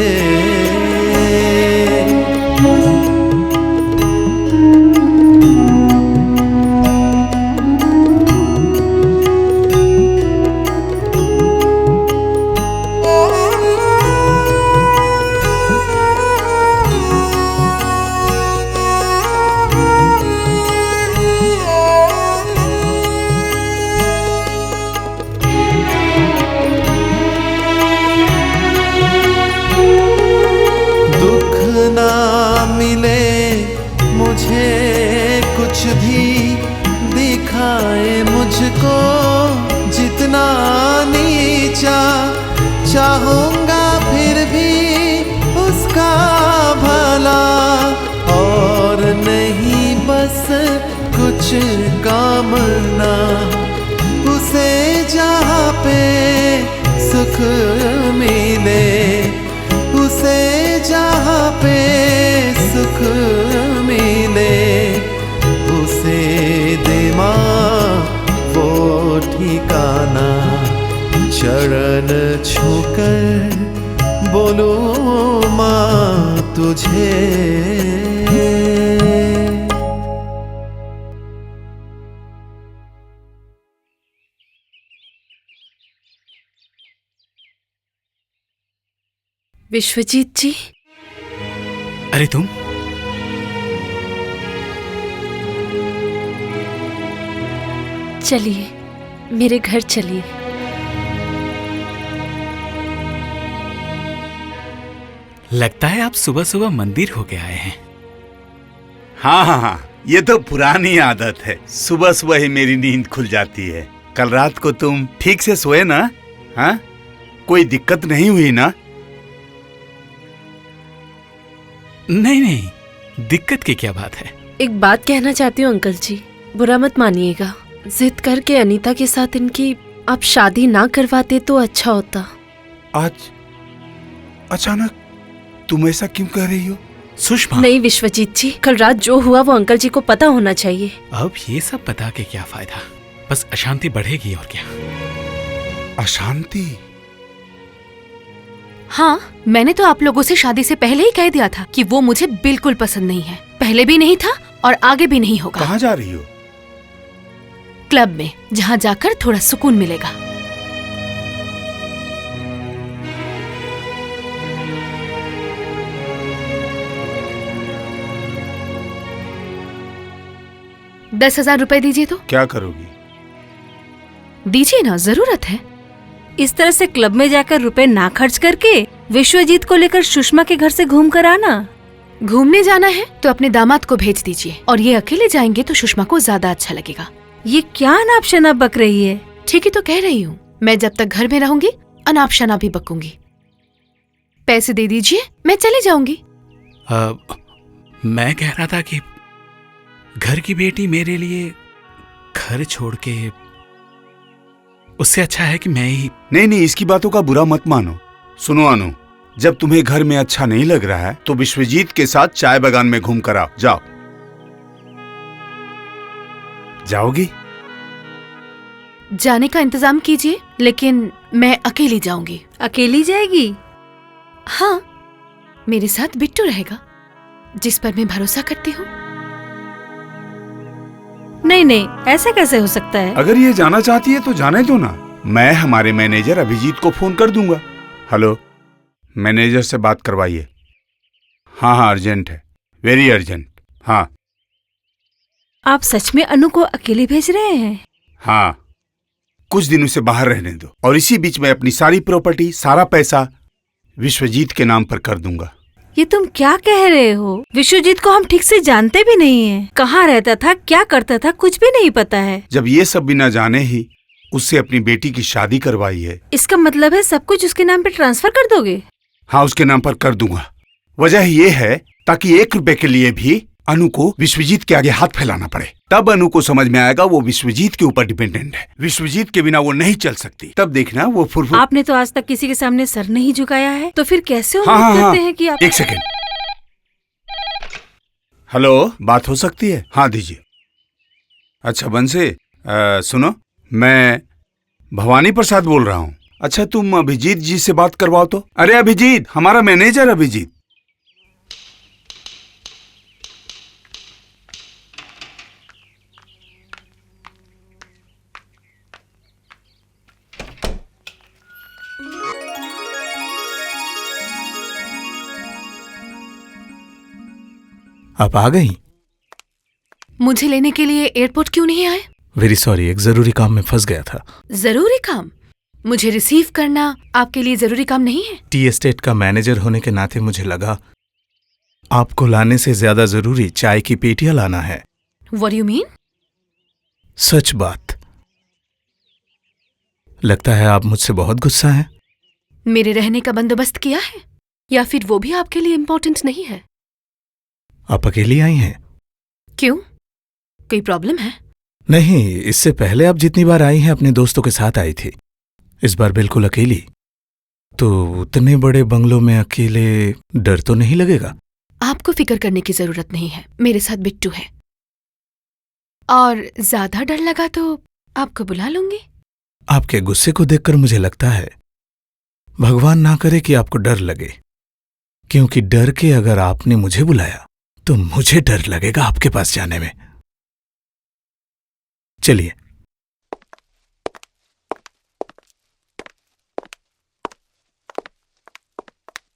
कुछ भी दिखाए मुझको, जितना नीचा चाहूंगा फिर भी उसका भला, और नहीं बस कुछ कामना, उसे जहाँ पे सुख मिले, उसे जहाँ पे सुख मिले, उसे दे माँ वो ठिकाना। चरण छूकर बोलो माँ तुझे। विश्वजीत जी। अरे तुम? चलिए मेरे घर चलिए। लगता है आप सुबह सुबह मंदिर होके आए हैं। हाँ हाँ हाँ, ये तो पुरानी आदत है, सुबह सुबह ही मेरी नींद खुल जाती है। कल रात को तुम ठीक से सोए ना? हाँ, कोई दिक्कत नहीं हुई ना? नहीं नहीं, दिक्कत की क्या बात है? एक बात कहना चाहती हूँ अंकल जी, बुरा मत मानिएगा। जिद करके अनीता के साथ इनकी आप शादी ना करवाते तो अच्छा होता। आज अचानक तुम ऐसा क्यों कह रही हो? सुषमा। नहीं विश्वजीत जी, कल रात जो हुआ वो अंकल जी को पता होना चाहिए। अब ये सब बता के क्या फायदा, बस अशांति बढ़ेगी और क्या। अशांति? हाँ, मैंने तो आप लोगों से शादी से पहले ही कह दिया था कि वो मुझे बिल्कुल पसंद नहीं है। पहले भी नहीं था और आगे भी नहीं होगा। कहाँ जा रही हो? क्लब में, जहाँ जाकर थोड़ा सुकून मिलेगा। ₹10,000 दीजिए तो। क्या करोगी? दीजिए ना, जरूरत है। इस तरह से क्लब में जाकर रुपए ना खर्च करके विश्वजीत को लेकर सुषमा के घर से घूम कर आना। घूमने जाना है तो अपने दामाद को भेज दीजिए, और ये अकेले जाएंगे तो सुषमा को ज्यादा अच्छा लगेगा। ये क्या अनाप शनाप बक रही है? ठीक ही तो कह रही हूँ, मैं जब तक घर में रहूंगी अनाप शनाप भी बकूंगी। पैसे दे दीजिए, मैं चली जाऊंगी। मैं कह रहा था कि घर की बेटी मेरे लिए घर छोड़ के, उससे अच्छा है कि मैं ही। नहीं नहीं, इसकी बातों का बुरा मत मानो। सुनो अनु, जब तुम्हें घर में अच्छा नहीं लग रहा है तो विश्वजीत के साथ चाय बागान में घूम कर आओ। जाओ। जाओगी? जाने का इंतजाम कीजिए, लेकिन मैं अकेली जाऊंगी। अकेली जाएगी? हाँ, मेरे साथ बिट्टू रहेगा, जिस पर मैं भरोसा करती हूँ। नहीं नहीं, ऐसा कैसे हो सकता है? अगर ये जाना चाहती है तो जाने दो ना। मैं हमारे मैनेजर अभिजीत को फोन कर दूंगा। हेलो, मैनेजर से बात करवाइए। हाँ हाँ, अर्जेंट है, वेरी अर्जेंट। हाँ। आप सच में अनु को अकेले भेज रहे हैं? हाँ, कुछ दिन उसे बाहर रहने दो, और इसी बीच में अपनी सारी प्रॉपर्टी, सारा पैसा विश्वजीत के नाम पर कर दूंगा। ये तुम क्या कह रहे हो? विश्वजीत को हम ठीक से जानते भी नहीं हैं। कहाँ रहता था, क्या करता था, कुछ भी नहीं पता है। जब ये सब बिना जाने ही उससे अपनी बेटी की शादी करवाई है। इसका मतलब है सब कुछ उसके नाम पे ट्रांसफर कर दोगे? हाँ, उसके नाम पर कर दूंगा। वजह ये है ताकि 1 रुपए के लिए भी अनु को विश्वजीत के आगे हाथ फैलाना पड़े। तब अनु को समझ में आएगा वो विश्वजीत के ऊपर डिपेंडेंट है। विश्वजीत के बिना वो नहीं चल सकती। तब देखना वो फुरफुर। आपने तो आज तक किसी के सामने सर नहीं झुकाया है, तो फिर कैसे उम्मीद हाँ, करते हैं कि आप। 1 सेकेंड। हेलो, बात हो सकती है? हाँ दीजिए। अच्छा बंसे, सुनो, मैं भवानी प्रसाद बोल रहा हूँ। अच्छा, तुम अभिजीत जी से बात करवाओ तो। अरे अभिजीत, हमारा मैनेजर अभिजीत। आप आ गई? मुझे लेने के लिए एयरपोर्ट क्यों नहीं आए? वेरी सॉरी, एक जरूरी काम में फंस गया था। जरूरी काम? मुझे रिसीव करना आपके लिए जरूरी काम नहीं है? टी एस्टेट का मैनेजर होने के नाते मुझे लगा आपको लाने से ज्यादा जरूरी चाय की पेटियां लाना है। What do you mean? सच बात। लगता है आप मुझसे बहुत गुस्सा हैं। मेरे रहने का बंदोबस्त किया है या फिर वो भी आपके लिए इम्पोर्टेंट नहीं है? आप अकेली आई हैं? क्यों, कोई प्रॉब्लम है? नहीं, इससे पहले आप जितनी बार आई हैं अपने दोस्तों के साथ आई थी। इस बार बिल्कुल अकेली। तो उतने बड़े बंगलों में अकेले डर तो नहीं लगेगा? आपको फिक्र करने की जरूरत नहीं है, मेरे साथ बिट्टू है। और ज्यादा डर लगा तो आपको बुला लूंगी। आपके गुस्से को देखकर मुझे लगता है भगवान ना करे कि आपको डर लगे, क्योंकि डर के अगर आपने मुझे बुलाया तो मुझे डर लगेगा आपके पास जाने में। चलिए।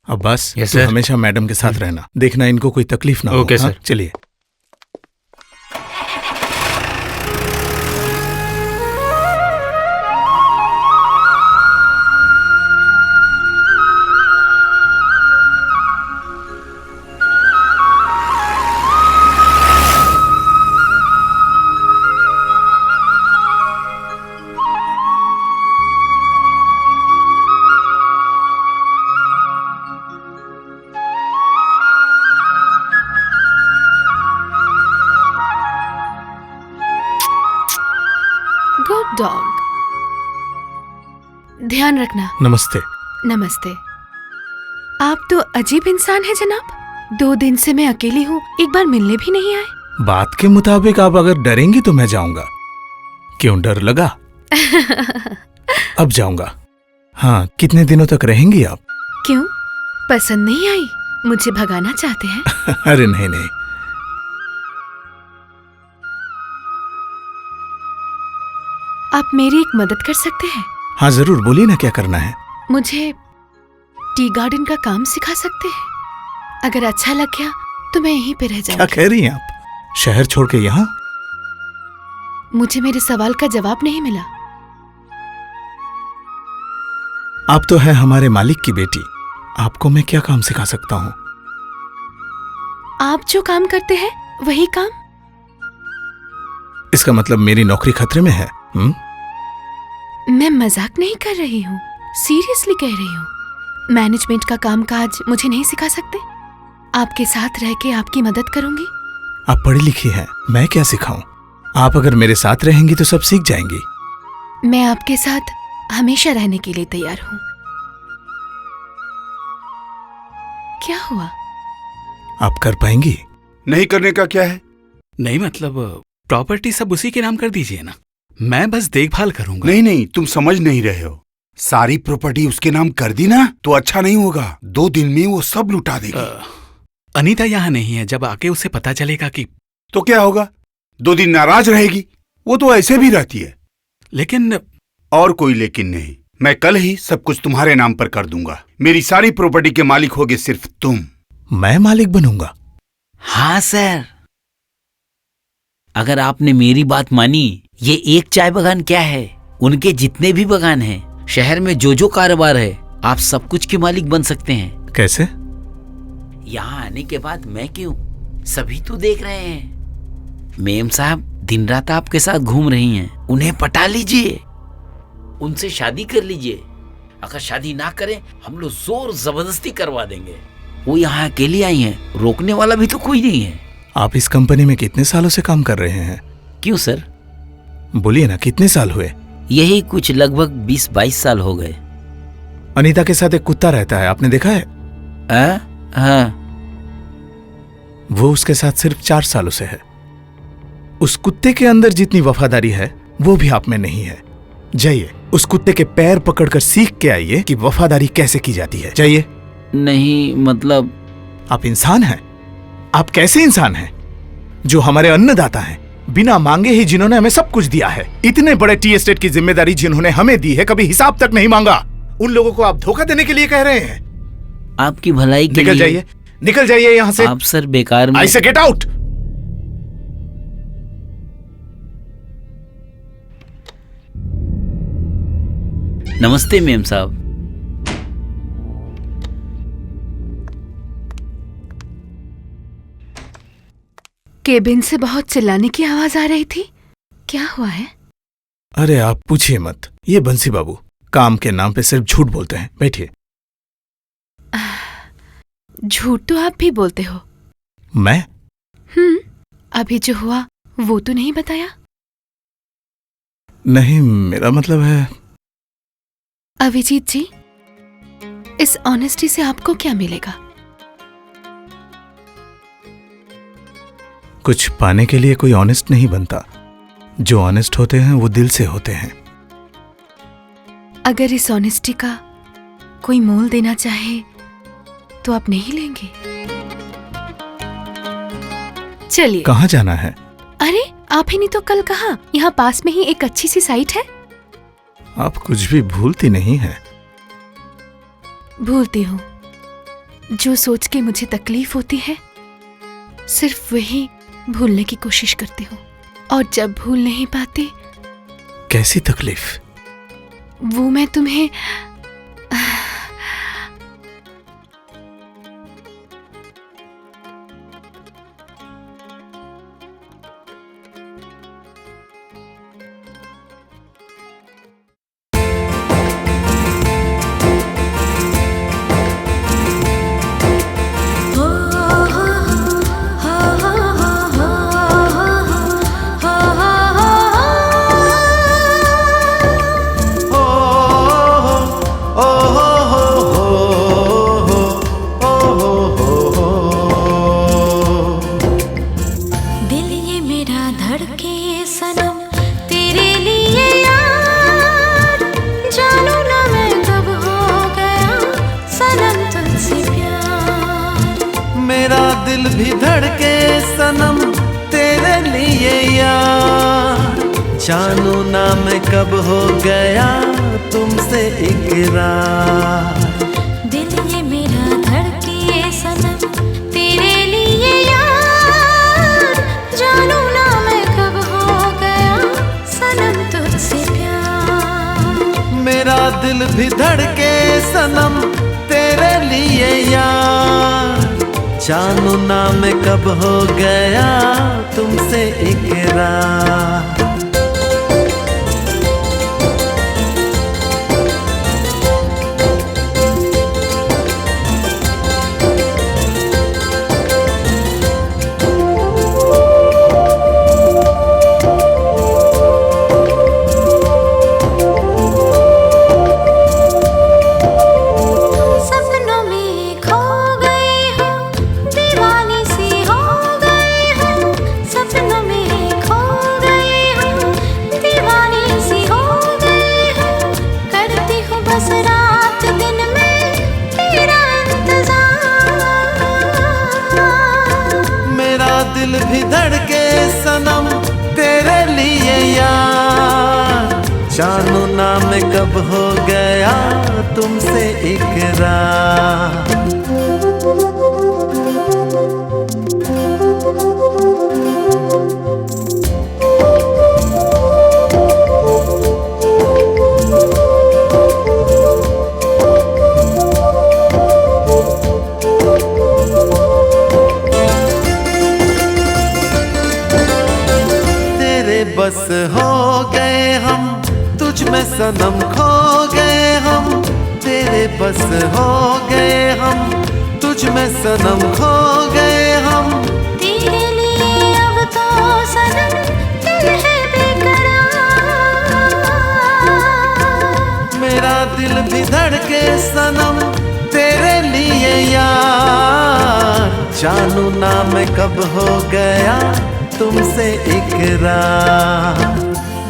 अब्बास, Yes, तू sir. हमेशा मैडम के साथ रहना, देखना इनको कोई तकलीफ ना हो। Okay, हाँ? sir. चलिए। Good dog. ध्यान रखना। नमस्ते। नमस्ते। आप तो अजीब इंसान हैं जनाब। 2 दिन से मैं अकेली हूँ, एक बार मिलने भी नहीं आए। बात के मुताबिक आप अगर डरेंगी तो मैं जाऊंगा। क्यों डर लगा? अब जाऊंगा। हाँ, कितने दिनों तक रहेंगी आप? क्यों, पसंद नहीं आई? मुझे भगाना चाहते हैं? अरे नहीं नहीं। आप मेरी एक मदद कर सकते हैं? हाँ जरूर, बोलिए ना क्या करना है। मुझे टी गार्डन का काम सिखा सकते हैं? अगर अच्छा लग गया तो मैं यहीं पे रह क्या जाऊंगी। कह रही हैं आप? शहर छोड़ के यहाँ? मुझे मेरे सवाल का जवाब नहीं मिला। आप तो है हमारे मालिक की बेटी, आपको मैं क्या काम सिखा सकता हूँ? आप जो काम करते हैं वही काम? इसका मतलब मेरी नौकरी खतरे में है? मैं मजाक नहीं कर रही हूँ, सीरियसली कह रही हूँ। मैनेजमेंट का कामकाज मुझे नहीं सिखा सकते? आपके साथ रह के आपकी मदद करूंगी। आप पढ़ी लिखी हैं, मैं क्या सिखाऊं? आप अगर मेरे साथ रहेंगी तो सब सीख जाएंगी। मैं आपके साथ हमेशा रहने के लिए तैयार हूँ। क्या हुआ? आप कर पाएंगी? नहीं करने का क्या है? नहीं मतलब प्रॉपर्टी सब उसी के नाम कर दीजिए ना, मैं बस देखभाल करूंगा। नहीं नहीं, तुम समझ नहीं रहे हो। सारी प्रॉपर्टी उसके नाम कर दी ना तो अच्छा नहीं होगा। 2 दिन में वो सब लुटा देगी। अनीता यहाँ नहीं है, जब आके उसे पता चलेगा कि तो क्या होगा? 2 दिन नाराज रहेगी। वो तो ऐसे भी रहती है। लेकिन और कोई लेकिन नहीं, मैं कल ही सब कुछ तुम्हारे नाम पर कर दूंगा। मेरी सारी प्रॉपर्टी के मालिक होगे सिर्फ तुम। मैं मालिक बनूंगा? हाँ सर, अगर आपने मेरी बात मानी, ये एक चाय बागान क्या है, उनके जितने भी बागान हैं, शहर में जो जो कारोबार है, आप सब कुछ के मालिक बन सकते हैं। कैसे? यहाँ आने के बाद मैं क्यों, सभी तो देख रहे हैं। मेम साहब दिन रात आपके साथ घूम रही हैं, उन्हें पटा लीजिए, उनसे शादी कर लीजिए। अगर शादी ना करें, हम लोग जोर जबरदस्ती करवा देंगे। वो यहाँ अकेली आई हैं, रोकने वाला भी तो कोई नहीं है। आप इस कंपनी में कितने सालों से काम कर रहे हैं? क्यों सर? बोलिए ना, कितने साल हुए? यही कुछ लगभग 20-22 साल हो गए। अनीता के साथ एक कुत्ता रहता है, आपने देखा है? हाँ। वो उसके साथ सिर्फ 4 सालों से है। उस कुत्ते के अंदर जितनी वफादारी है वो भी आप में नहीं है। जाइए, उस कुत्ते के पैर पकड़कर सीख के आइए कि वफादारी कैसे की जाती है। जाइए। नहीं मतलब, आप इंसान हैं? आप कैसे इंसान हैं? जो हमारे अन्नदाता हैं, बिना मांगे ही जिन्होंने हमें सब कुछ दिया है, इतने बड़े टी एस्टेट की जिम्मेदारी जिन्होंने हमें दी है, कभी हिसाब तक नहीं मांगा, उन लोगों को आप धोखा देने के लिए कह रहे हैं? आपकी भलाई के निकल लिए। जाइए, निकल जाइए यहाँ से। आप सर बेकार में। आई से गेट आउट। नमस्ते मेम साहब। केबिन से बहुत चिल्लाने की आवाज आ रही थी। क्या हुआ है? अरे आप पूछिए मत, ये बंसी बाबू काम के नाम पे सिर्फ झूठ बोलते हैं। बैठिए। झूठ तो आप भी बोलते हो। मैं? अभी जो हुआ वो तो नहीं बताया? नहीं, मेरा मतलब है। अभिजीत जी, इस ऑनेस्टी से आपको क्या मिलेगा? कुछ पाने के लिए कोई ऑनेस्ट नहीं बनता। जो ऑनेस्ट होते हैं वो दिल से होते हैं। अगर इस ऑनेस्टी का कोई मोल देना चाहे तो आप नहीं लेंगे? चलिए। कहाँ जाना है? अरे आप ही नहीं तो कल कहा, यहाँ पास में ही एक अच्छी सी साइट है। आप कुछ भी भूलती नहीं है। भूलती हूँ। जो सोच के मुझे तकलीफ होती है सिर्फ वही भूलने की कोशिश करती हूँ, और जब भूल नहीं पाती। कैसी तकलीफ? वो मैं तुम्हें भी धड़के सनम तेरे लिए यार, जानू ना मैं कब हो गया तुमसे इकरार। दिल ये मेरा धड़के सनम तेरे लिए यार, जानू ना मैं कब हो गया सनम तुझसे प्यार। मेरा दिल भी धड़के सनम तेरे लिए यार, जानू ना मैं कब हो गया तुमसे इकरार। दिल भी धड़के सनम तेरे लिए यार, जानू ना मैं कब हो गया तुमसे इकरार। बस हो गए हम तुझ में सनम खो गए हम, तेरे बस हो गए हम तुझ में सनम खो गए हम। तेरे लिए अब तो सनम दिल है बेकरार। मेरा दिल भी धड़के सनम तेरे लिए यार, जानू ना मैं कब हो गया तुमसे इकरार।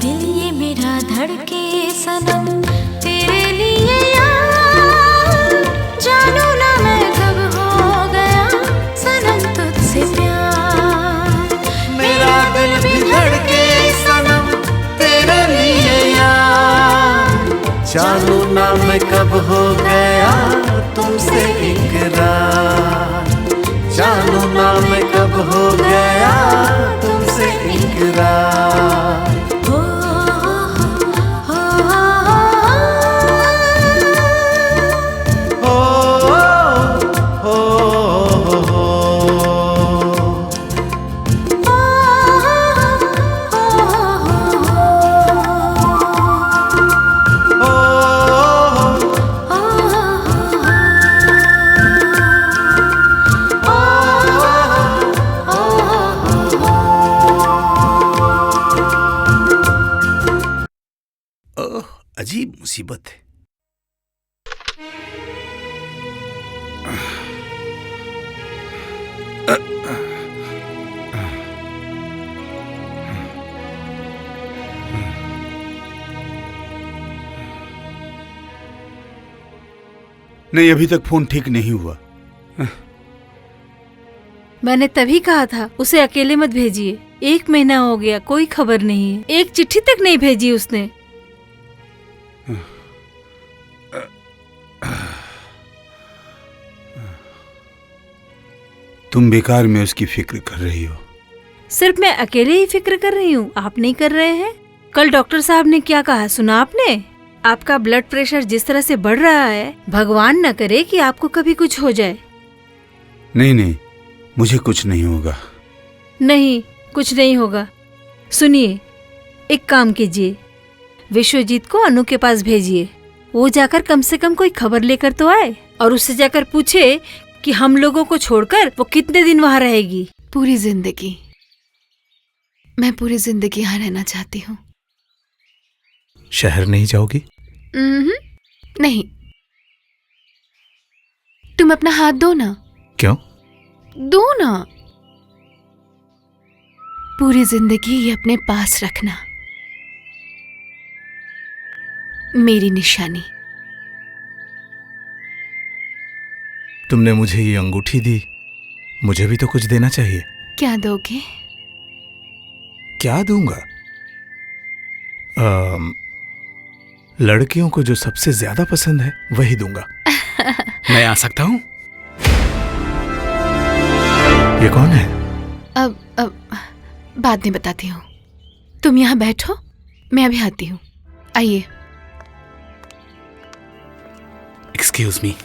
दिल ये मेरा धड़के सनम तेरे लिए यार, जानू ना मैं कब हो गया सनम तुझसे प्यार। मेरा दिल भी धड़के सनम तेरे लिए यार, जानू ना मैं कब हो गया तुमसे इकरार। जानू ना मैं कब हो गया तुमसे इकरार। नहीं, अभी तक फोन ठीक नहीं हुआ। मैंने तभी कहा था उसे अकेले मत भेजिए। 1 महीना हो गया, कोई खबर नहीं है, एक चिट्ठी तक नहीं भेजी उसने। तुम बेकार में उसकी फिक्र कर रही हो। सिर्फ मैं अकेले ही फिक्र कर रही हूँ, आप नहीं कर रहे हैं। कल डॉक्टर साहब ने क्या कहा सुना आपने? आपका ब्लड प्रेशर जिस तरह से बढ़ रहा है, भगवान न करे कि आपको कभी कुछ हो जाए। नहीं नहीं, मुझे कुछ नहीं होगा। नहीं, कुछ नहीं होगा। सुनिए, एक काम कीजिए, विश्वजीत को अनु के पास भेजिए। वो जाकर कम से कम कोई खबर लेकर तो आए, और उससे जाकर पूछे कि हम लोगों को छोड़कर वो कितने दिन वहाँ रहेगी। पूरी जिंदगी, मैं पूरी जिंदगी यहाँ रहना चाहती हूँ। शहर नहीं जाओगी? नहीं। तुम अपना हाथ दो ना। क्यों? दो ना। पूरी जिंदगी ये अपने पास रखना, मेरी निशानी। तुमने मुझे ये अंगूठी दी, मुझे भी तो कुछ देना चाहिए। क्या दोगे? क्या दूंगा? लड़कियों को जो सबसे ज्यादा पसंद है वही दूंगा। मैं आ सकता हूँ? ये कौन है? अब बाद में बताती हूँ। तुम यहाँ बैठो, मैं अभी आती हूँ। आइए। Excuse me.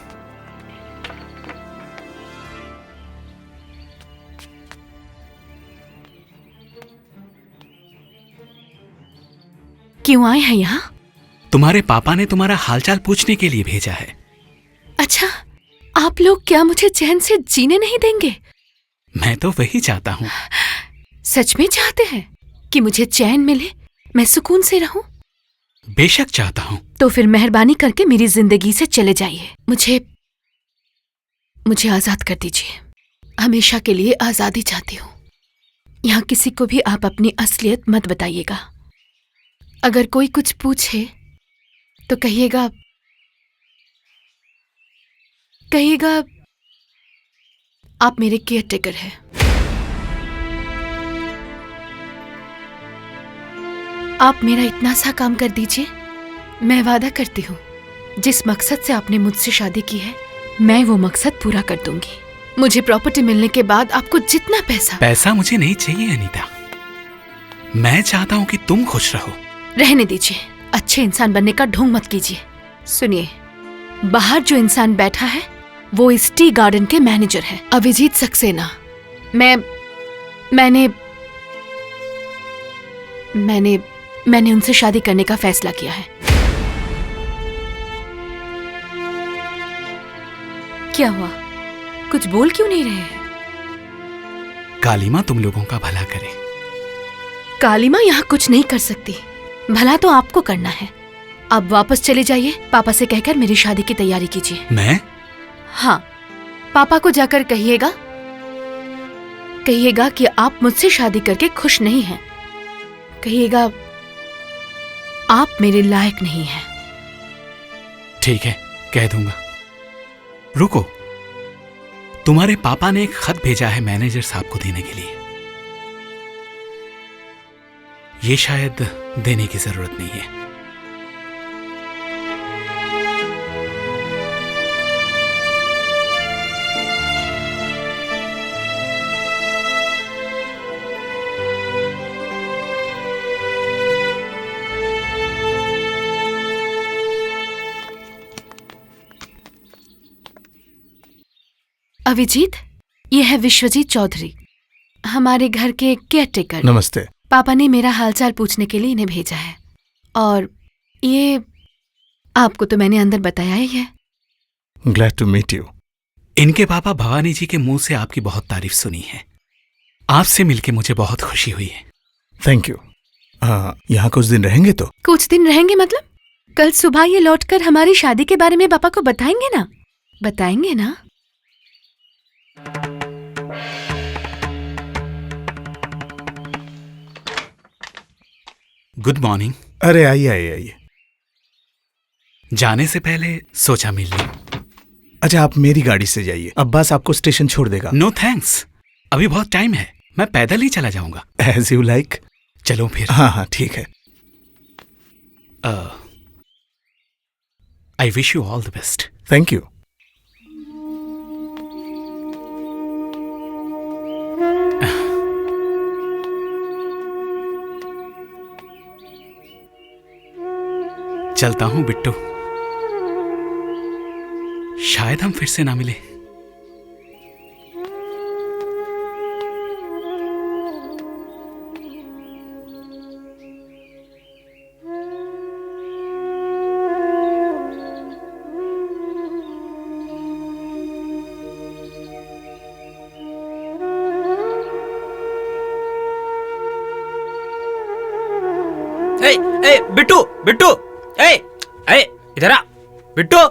क्यों आए हैं यहाँ? तुम्हारे पापा ने तुम्हारा हालचाल पूछने के लिए भेजा है। अच्छा, आप लोग क्या मुझे चैन से जीने नहीं देंगे? मैं तो वही चाहता हूँ। सच में चाहते हैं कि मुझे चैन मिले, मैं सुकून से रहूं? बेशक चाहता हूँ। तो फिर मेहरबानी करके मेरी जिंदगी से चले जाइए। मुझे आजाद कर दीजिए। हमेशा के लिए आजादी चाहती हूँ। यहाँ किसी को भी आप अपनी असलियत मत बताइएगा। अगर कोई कुछ पूछे तो कहिएगा आप मेरे केयरटेकर हैं। आप मेरा इतना सा काम कर दीजिए, मैं वादा करती हूँ जिस मकसद से आपने मुझसे शादी की है, मैं वो मकसद पूरा कर दूंगी। मुझे प्रॉपर्टी मिलने के बाद आपको जितना पैसा मुझे नहीं चाहिए अनीता। मैं चाहता हूँ कि तुम खुश रहो। रहने दीजिए। अच्छे इंसान बनने का ढोंग मत कीजिए। सुनिए, बाहर जो इंसान बैठा है वो इस टी गार्डन के मैनेजर है, अभिजीत सक्सेना। मैंने उनसे शादी करने का फैसला किया है। क्या हुआ? कुछ बोल क्यों नहीं रहे हैं? कालीमा तुम लोगों का भला करे। कालीमा यहाँ कुछ नहीं कर सकती। भला तो आपको करना है। अब वापस चले जाइए। पापा से कहकर मेरी शादी की तैयारी कीजिए। मैं? हाँ, पापा को जाकर कहिएगा कि आप मुझसे शादी करके खुश नहीं हैं। कहिएगा आप मेरे लायक नहीं हैं। ठीक है, कह दूंगा। रुको, तुम्हारे पापा ने एक खत भेजा है मैनेजर साहब को देने के लिए। ये शायद देने की जरूरत नहीं है। अभिजीत, ये है विश्वजीत चौधरी, हमारे घर के केयरटेकर। नमस्ते। पापा ने मेरा हालचाल पूछने के लिए इन्हें भेजा है। और ये आपको तो मैंने अंदर बताया ही है। Glad to meet you. इनके पापा भवानी जी के मुंह से आपकी बहुत तारीफ सुनी है। आपसे मिलके मुझे बहुत खुशी हुई है। Thank you. यहाँ कुछ दिन रहेंगे तो? कुछ दिन रहेंगे मतलब? कल सुबह ये लौटकर हमारी शादी के बारे में पापा को बताएंगे ना? बताएंगे ना? Good morning. अरे आइए आइए आइए। जाने से पहले सोचा मिल ली। अच्छा, आप मेरी गाड़ी से जाइए, अब्बास आपको स्टेशन छोड़ देगा। नो थैंक्स, अभी बहुत टाइम है, मैं पैदल ही चला जाऊंगा। As you like. चलो फिर। हाँ हाँ ठीक है। I wish you all the best. Thank you. चलता हूं बिट्टू, शायद हम फिर से ना मिले। ए बिट्टू बिट्टू, ए ए इधर आ Bittu.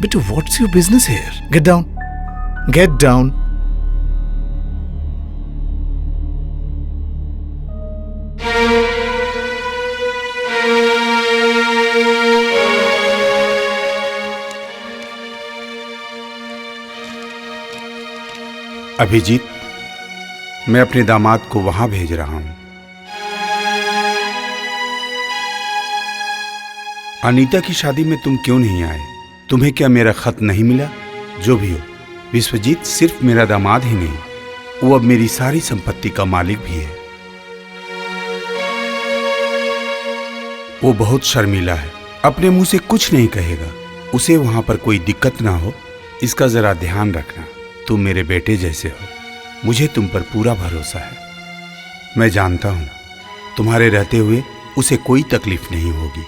Bittu, what's your business here? Get down. Get down. Abhijit, मैं अपने दामाद को वहां भेज रहा हूं। अनीता की शादी में तुम क्यों नहीं आए? तुम्हें क्या मेरा खत नहीं मिला? जो भी हो, विश्वजीत सिर्फ मेरा दामाद ही नहीं, वो अब मेरी सारी संपत्ति का मालिक भी है। वो बहुत शर्मीला है, अपने मुंह से कुछ नहीं कहेगा। उसे वहां पर कोई दिक्कत ना हो, इसका जरा ध्यान रखना। तुम मेरे बेटे जैसे हो, मुझे तुम पर पूरा भरोसा है। मैं जानता हूं तुम्हारे रहते हुए उसे कोई तकलीफ नहीं होगी।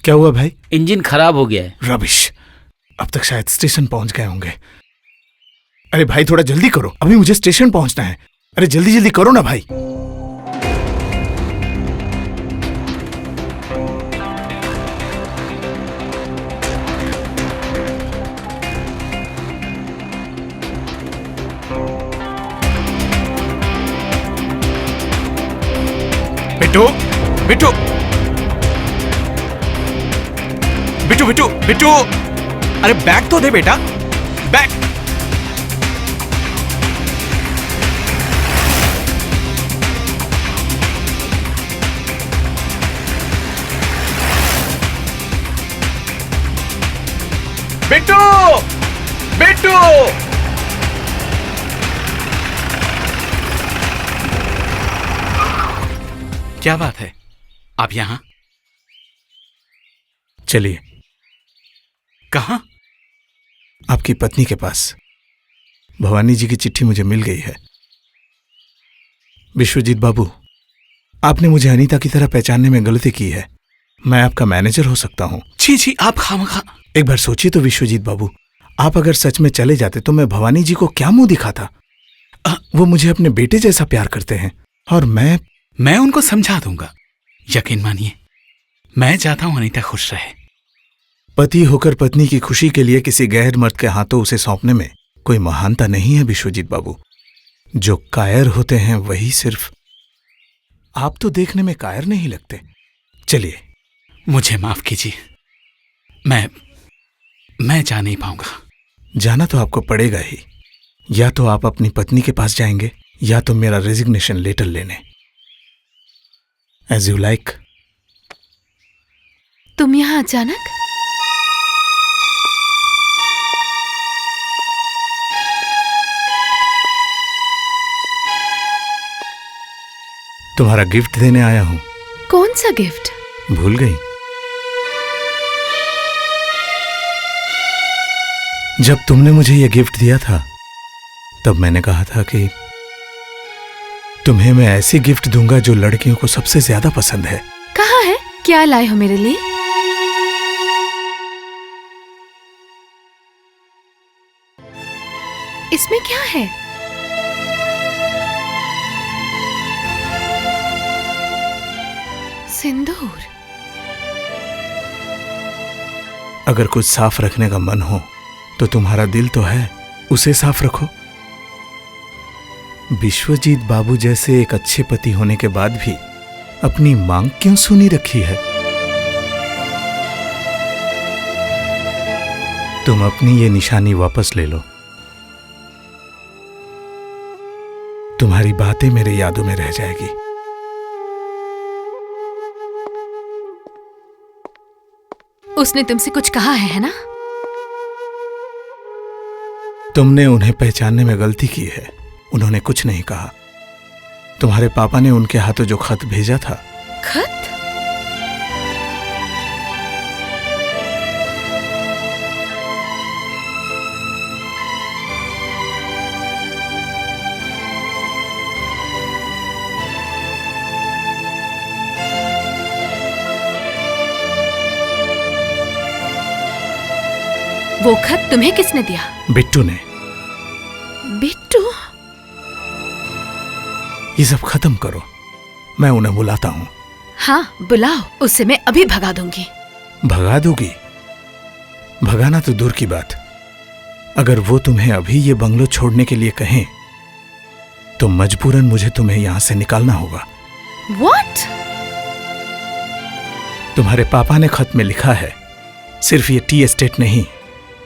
क्या हुआ भाई? इंजन खराब हो गया है। रबिश, अब तक शायद स्टेशन पहुंच गए होंगे। अरे भाई थोड़ा जल्दी करो, अभी मुझे स्टेशन पहुंचना है। अरे जल्दी जल्दी करो ना भाई। बिट्टू बिट्टू बिट्टू बिट्टू बिट्टू, अरे बैग तो दे बेटा, बैग। बिट्टू बिट्टू, क्या बात है, आप यहां? चलिए। कहां? आपकी पत्नी के पास भवानी जी की चिट्ठी मुझे मिल गई है। विश्वजीत बाबू, आपने मुझे अनीता की तरह पहचानने में गलती की है। मैं आपका मैनेजर हो सकता हूँ। छी, आप खामखा। एक बार सोचिए तो विश्वजीत बाबू, आप अगर सच में चले जाते तो मैं भवानी जी को क्या मुंह दिखाता? वो मुझे अपने बेटे जैसा प्यार करते हैं और मैं उनको समझा दूंगा। यकीन मानिए, मैं चाहता हूं अनीता खुश रहे। पति होकर पत्नी की खुशी के लिए किसी गैर मर्द के हाथों उसे सौंपने में कोई महानता नहीं है विश्वजीत बाबू। जो कायर होते हैं वही सिर्फ। आप तो देखने में कायर नहीं लगते। चलिए। मुझे माफ कीजिए, मैं जा नहीं पाऊंगा। जाना तो आपको पड़ेगा ही। या तो आप अपनी पत्नी के पास जाएंगे या तो मेरा रेजिग्नेशन लेटर लेने। As you like. तुम यहां अचानक? तुम्हारा गिफ्ट देने आया हूं। कौन सा गिफ्ट? भूल गई? जब तुमने मुझे यह गिफ्ट दिया था तब मैंने कहा था कि तुम्हें मैं ऐसी गिफ्ट दूंगा जो लड़कियों को सबसे ज्यादा पसंद है। कहाँ है? क्या लाए हो मेरे लिए? इसमें क्या है? सिंदूर। अगर कुछ साफ रखने का मन हो तो तुम्हारा दिल तो है, उसे साफ रखो। विश्वजीत बाबू जैसे एक अच्छे पति होने के बाद भी अपनी मांग क्यों सुनी रखी है? तुम अपनी ये निशानी वापस ले लो। तुम्हारी बातें मेरे यादों में रह जाएगी। उसने तुमसे कुछ कहा है ना? तुमने उन्हें पहचानने में गलती की है। उन्होंने कुछ नहीं कहा। तुम्हारे पापा ने उनके हाथों जो खत भेजा था। खत? वो खत तुम्हें किसने दिया? बिट्टू ने। बिट्टू? ये सब खत्म करो, मैं उन्हें बुलाता हूँ। हाँ बुलाओ, उससे मैं अभी भगा दूंगी। भगा दोगी? भगाना तो दूर की बात, अगर वो तुम्हें अभी ये बंगलो छोड़ने के लिए कहें तो मजबूरन मुझे तुम्हें यहां से निकालना होगा। What? तुम्हारे पापा ने खत में लिखा है, सिर्फ ये टी एस्टेट नहीं,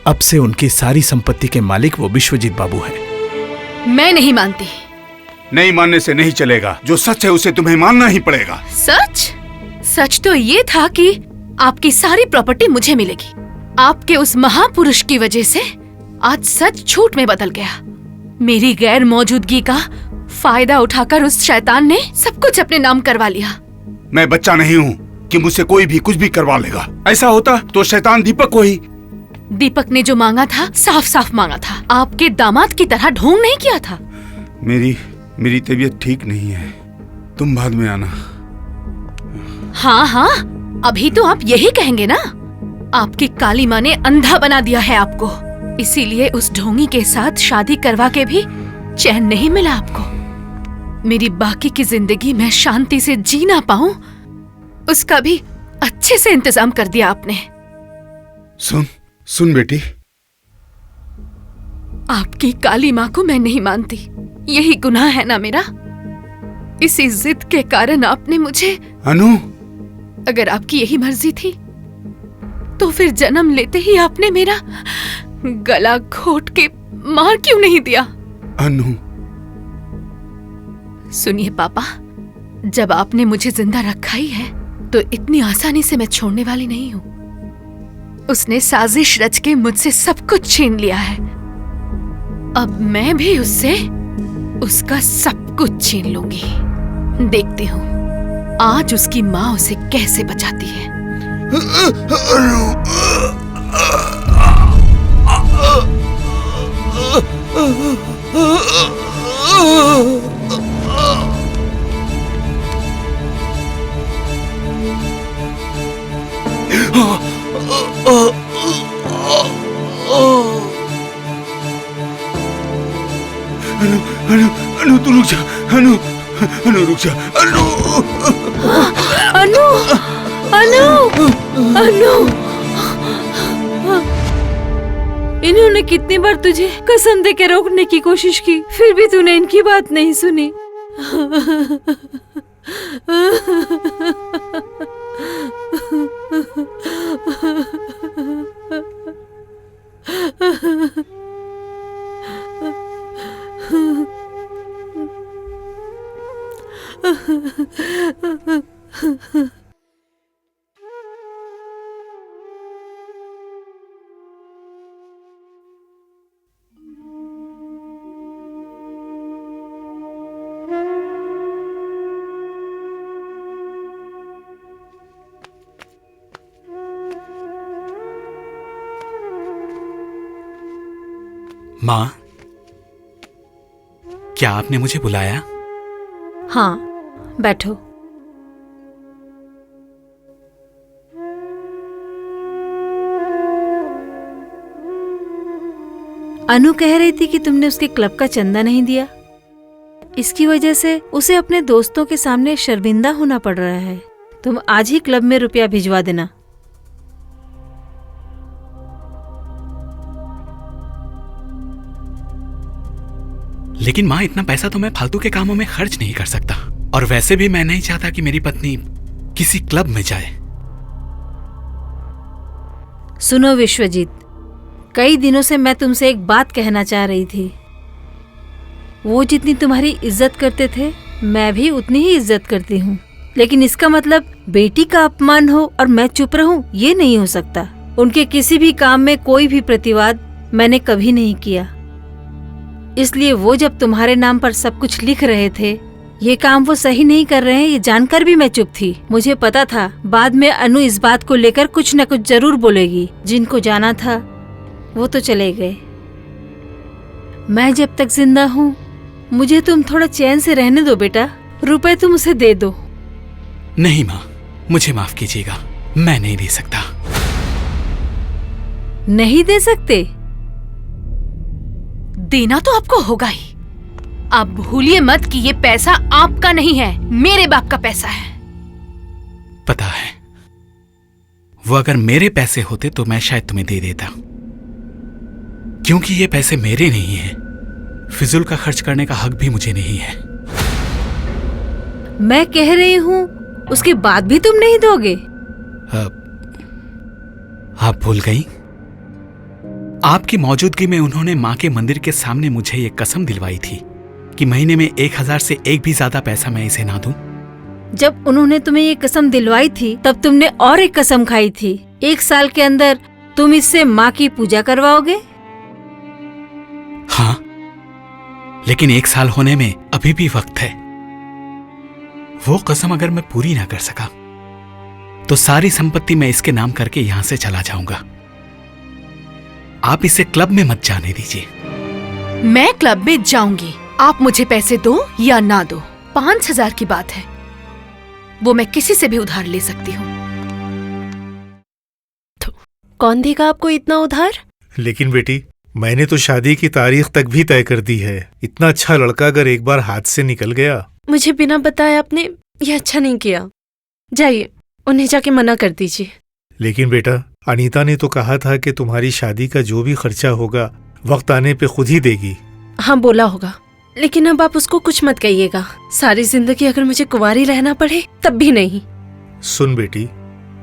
अब से उनकी सारी संपत्ति के मालिक वो विश्वजीत बाबू हैं। मैं नहीं मानती। नहीं मानने से नहीं चलेगा। जो सच है उसे तुम्हें मानना ही पड़ेगा। सच? सच तो ये था कि आपकी सारी प्रॉपर्टी मुझे मिलेगी। आपके उस महापुरुष की वजह से आज सच झूठ में बदल गया। मेरी गैर मौजूदगी का फायदा उठाकर उस शैतान ने सब कुछ अपने नाम करवा लिया। मैं बच्चा नहीं हूँ कि मुझसे कोई भी कुछ भी करवा लेगा। ऐसा होता तो शैतान दीपक को ही। दीपक ने जो मांगा था साफ साफ मांगा था, आपके दामाद की तरह ढोंग नहीं किया था। मेरी तबीयत ठीक नहीं है, तुम बाद में आना। हाँ हाँ, अभी तो आप यही कहेंगे ना। आपकी काली माँ ने अंधा बना दिया है आपको, इसीलिए उस ढोंगी के साथ शादी करवा के भी चैन नहीं मिला आपको। मेरी बाकी की जिंदगी में शांति से जी ना पाऊं, उसका भी अच्छे से इंतजाम कर दिया आपने। सुन बेटी, आपकी काली माँ को मैं नहीं मानती, यही गुनाह है ना मेरा। इसी जिद के कारण आपने मुझे। अनु, अगर आपकी यही मर्जी थी तो फिर जन्म लेते ही आपने मेरा गला घोट के मार क्यों नहीं दिया? अनु। सुनिए पापा, जब आपने मुझे जिंदा रखा ही है तो इतनी आसानी से मैं छोड़ने वाली नहीं हूं। उसने साजिश रच के मुझसे सब कुछ छीन लिया है, अब मैं भी उससे उसका सब कुछ छीन लूंगी। देखती हूँ आज उसकी माँ उसे कैसे बचाती है। अनु तू रुक जा। अनु रुक जा। अनु इन्होंने कितनी बार तुझे कसम दे के रोकने की कोशिश की, फिर भी तूने इनकी बात नहीं सुनी। माँ, क्या आपने मुझे बुलाया? हाँ, बैठो। अनु कह रही थी कि तुमने उसके क्लब का चंदा नहीं दिया, इसकी वजह से उसे अपने दोस्तों के सामने शर्मिंदा होना पड़ रहा है। तुम आज ही क्लब में रुपया भिजवा देना। लेकिन माँ, इतना पैसा तो मैं फालतू के कामों में खर्च नहीं कर सकता, और वैसे भी मैं नहीं चाहता कि मेरी पत्नी किसी क्लब में जाए। सुनो विश्वजीत, कई दिनों से मैं तुमसे एक बात कहना चाह रही थी। वो जितनी तुम्हारी इज्जत करते थे, मैं भी उतनी ही इज्जत करती हूँ, लेकिन इसका मतलब बेटी का अपमान हो और मैं चुप रहूं, ये नहीं हो सकता। उनके किसी भी काम में कोई भी प्रतिवाद मैंने कभी नहीं किया, इसलिए वो जब तुम्हारे नाम पर सब कुछ लिख रहे थे, ये काम वो सही नहीं कर रहे हैं, ये जानकर भी मैं चुप थी। मुझे पता था बाद में अनु इस बात को लेकर कुछ न कुछ जरूर बोलेगी। जिनको जाना था वो तो चले गए। मैं जब तक जिंदा हूँ, मुझे तुम थोड़ा चैन से रहने दो बेटा। रुपए तुम उसे दे दो। नहीं माँ, मुझे माफ कीजिएगा, मैं नहीं दे सकता। नहीं दे सकते? देना तो आपको होगा ही। आप भूलिए मत कि ये पैसा आपका नहीं है, मेरे बाप का पैसा है। पता है, वो अगर मेरे पैसे होते तो मैं शायद तुम्हें दे देता, क्योंकि ये पैसे मेरे नहीं हैं। फिजूल का खर्च करने का हक भी मुझे नहीं है। मैं कह रही हूँ, उसके बाद भी तुम नहीं दोगे? आप भूल गई? आपकी मौजूदगी में उन्होंने माँ के मंदिर के सामने मुझे ये कसम दिलवाई थी कि महीने में 1000 से एक भी ज्यादा पैसा मैं इसे ना दूं। जब उन्होंने तुम्हें ये कसम दिलवाई थी, तब तुमने और एक कसम खाई थी, 1 साल के अंदर तुम इससे माँ की पूजा करवाओगे। हाँ, लेकिन 1 साल होने में अभी भी वक्त है। वो कसम अगर मैं पूरी ना कर सका तो सारी संपत्ति मैं इसके नाम करके यहां से चला जाऊंगा। आप इसे क्लब में मत जाने दीजिए। मैं क्लब में जाऊंगी, आप मुझे पैसे दो या ना दो। 5000 की बात है, वो मैं किसी से भी उधार ले सकती हूँ। तो कौन देगा आपको इतना उधार? लेकिन बेटी, मैंने तो शादी की तारीख तक भी तय कर दी है। इतना अच्छा लड़का अगर एक बार हाथ से निकल गया। मुझे बिना बताए आपने ये अच्छा नहीं किया। जाइए, उन्हें जाके मना कर दीजिए। लेकिन बेटा, अनीता ने तो कहा था कि तुम्हारी शादी का जो भी खर्चा होगा वक्त आने पे खुद ही देगी। हाँ, बोला होगा, लेकिन अब आप उसको कुछ मत कहिएगा। सारी जिंदगी अगर मुझे कुंवारी रहना पड़े तब भी नहीं। सुन बेटी,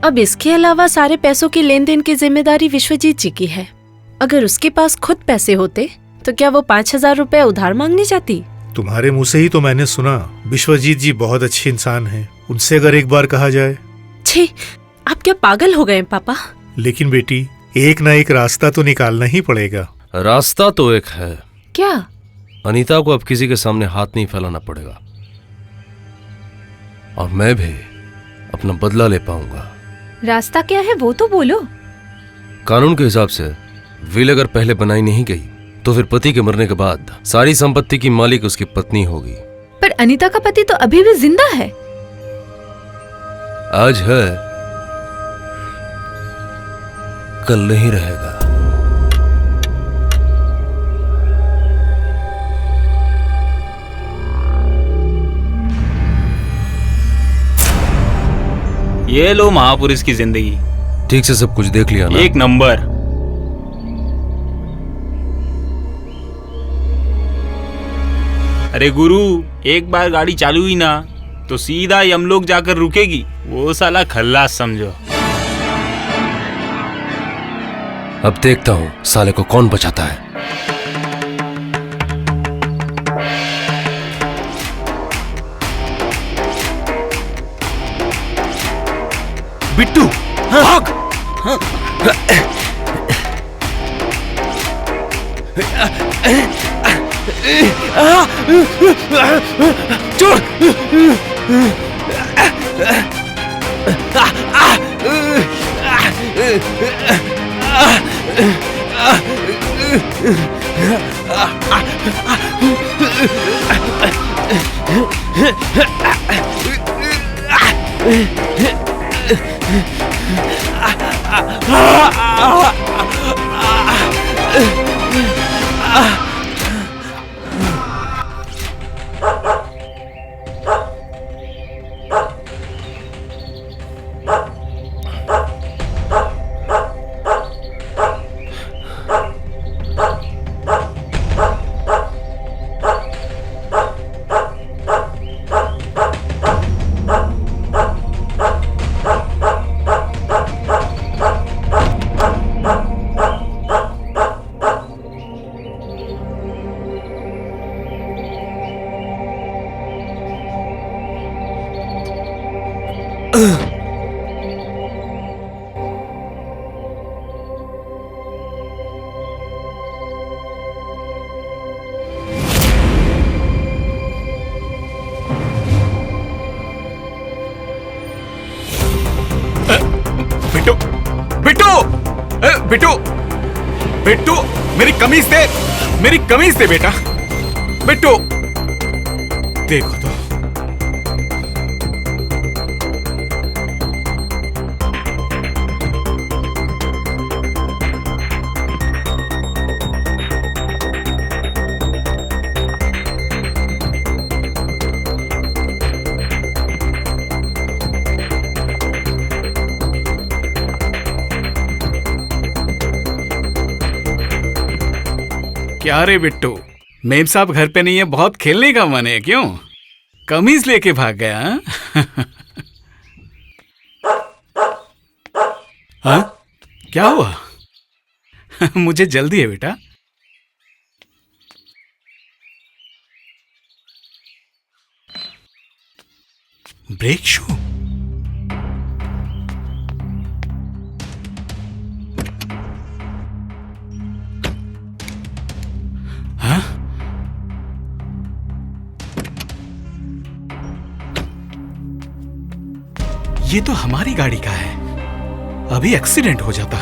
अब इसके अलावा सारे पैसों के लेन देन की जिम्मेदारी विश्वजीत जी की है। अगर उसके पास खुद पैसे होते तो क्या वो 5000 रुपए उधार मांगने जाती? तुम्हारे मुंह से ही तो मैंने सुना। विश्वजीत जी बहुत अच्छे इंसान हैं, उनसे अगर एक बार कहा जाए। छी, आप क्या पागल हो गए पापा? लेकिन बेटी, एक ना एक रास्ता तो निकालना ही पड़ेगा। रास्ता तो एक है। क्या? अनीता को अब किसी के सामने हाथ नहीं फैलाना पड़ेगा, और मैं भी अपना बदला ले पाऊंगा। रास्ता क्या है वो तो बोलो। कानून के हिसाब से विल अगर पहले बनाई नहीं गई तो फिर पति के मरने के बाद सारी संपत्ति की मालिक उसकी पत्नी होगी। पर अनीता का पति तो अभी भी जिंदा है। आज है, कल नहीं रहेगा। ये लो महापुरुष की जिंदगी। ठीक से सब कुछ देख लिया ना? एक नंबर। अरे गुरु, एक बार गाड़ी चालू हुई ना तो सीधा यमलोक जाकर रुकेगी। वो साला खल्लास समझो। अब देखता हूं साले को कौन बचाता है। बिट्टू भाग! चोर! बिट्टू बिट्टू बिट्टू बिट्टू, मेरी कमीज दे, मेरी कमीज दे बेटा। बिट्टू देखो तो, क्या रे बिट्टू, मेम साहब घर पे नहीं है, बहुत खेलने का मन है क्यों? कमीज लेके भाग गया? हाँ? क्या हुआ? मुझे जल्दी है बेटा। Brake shoe? हाँ? ये तो हमारी गाड़ी का है, अभी एक्सीडेंट हो जाता।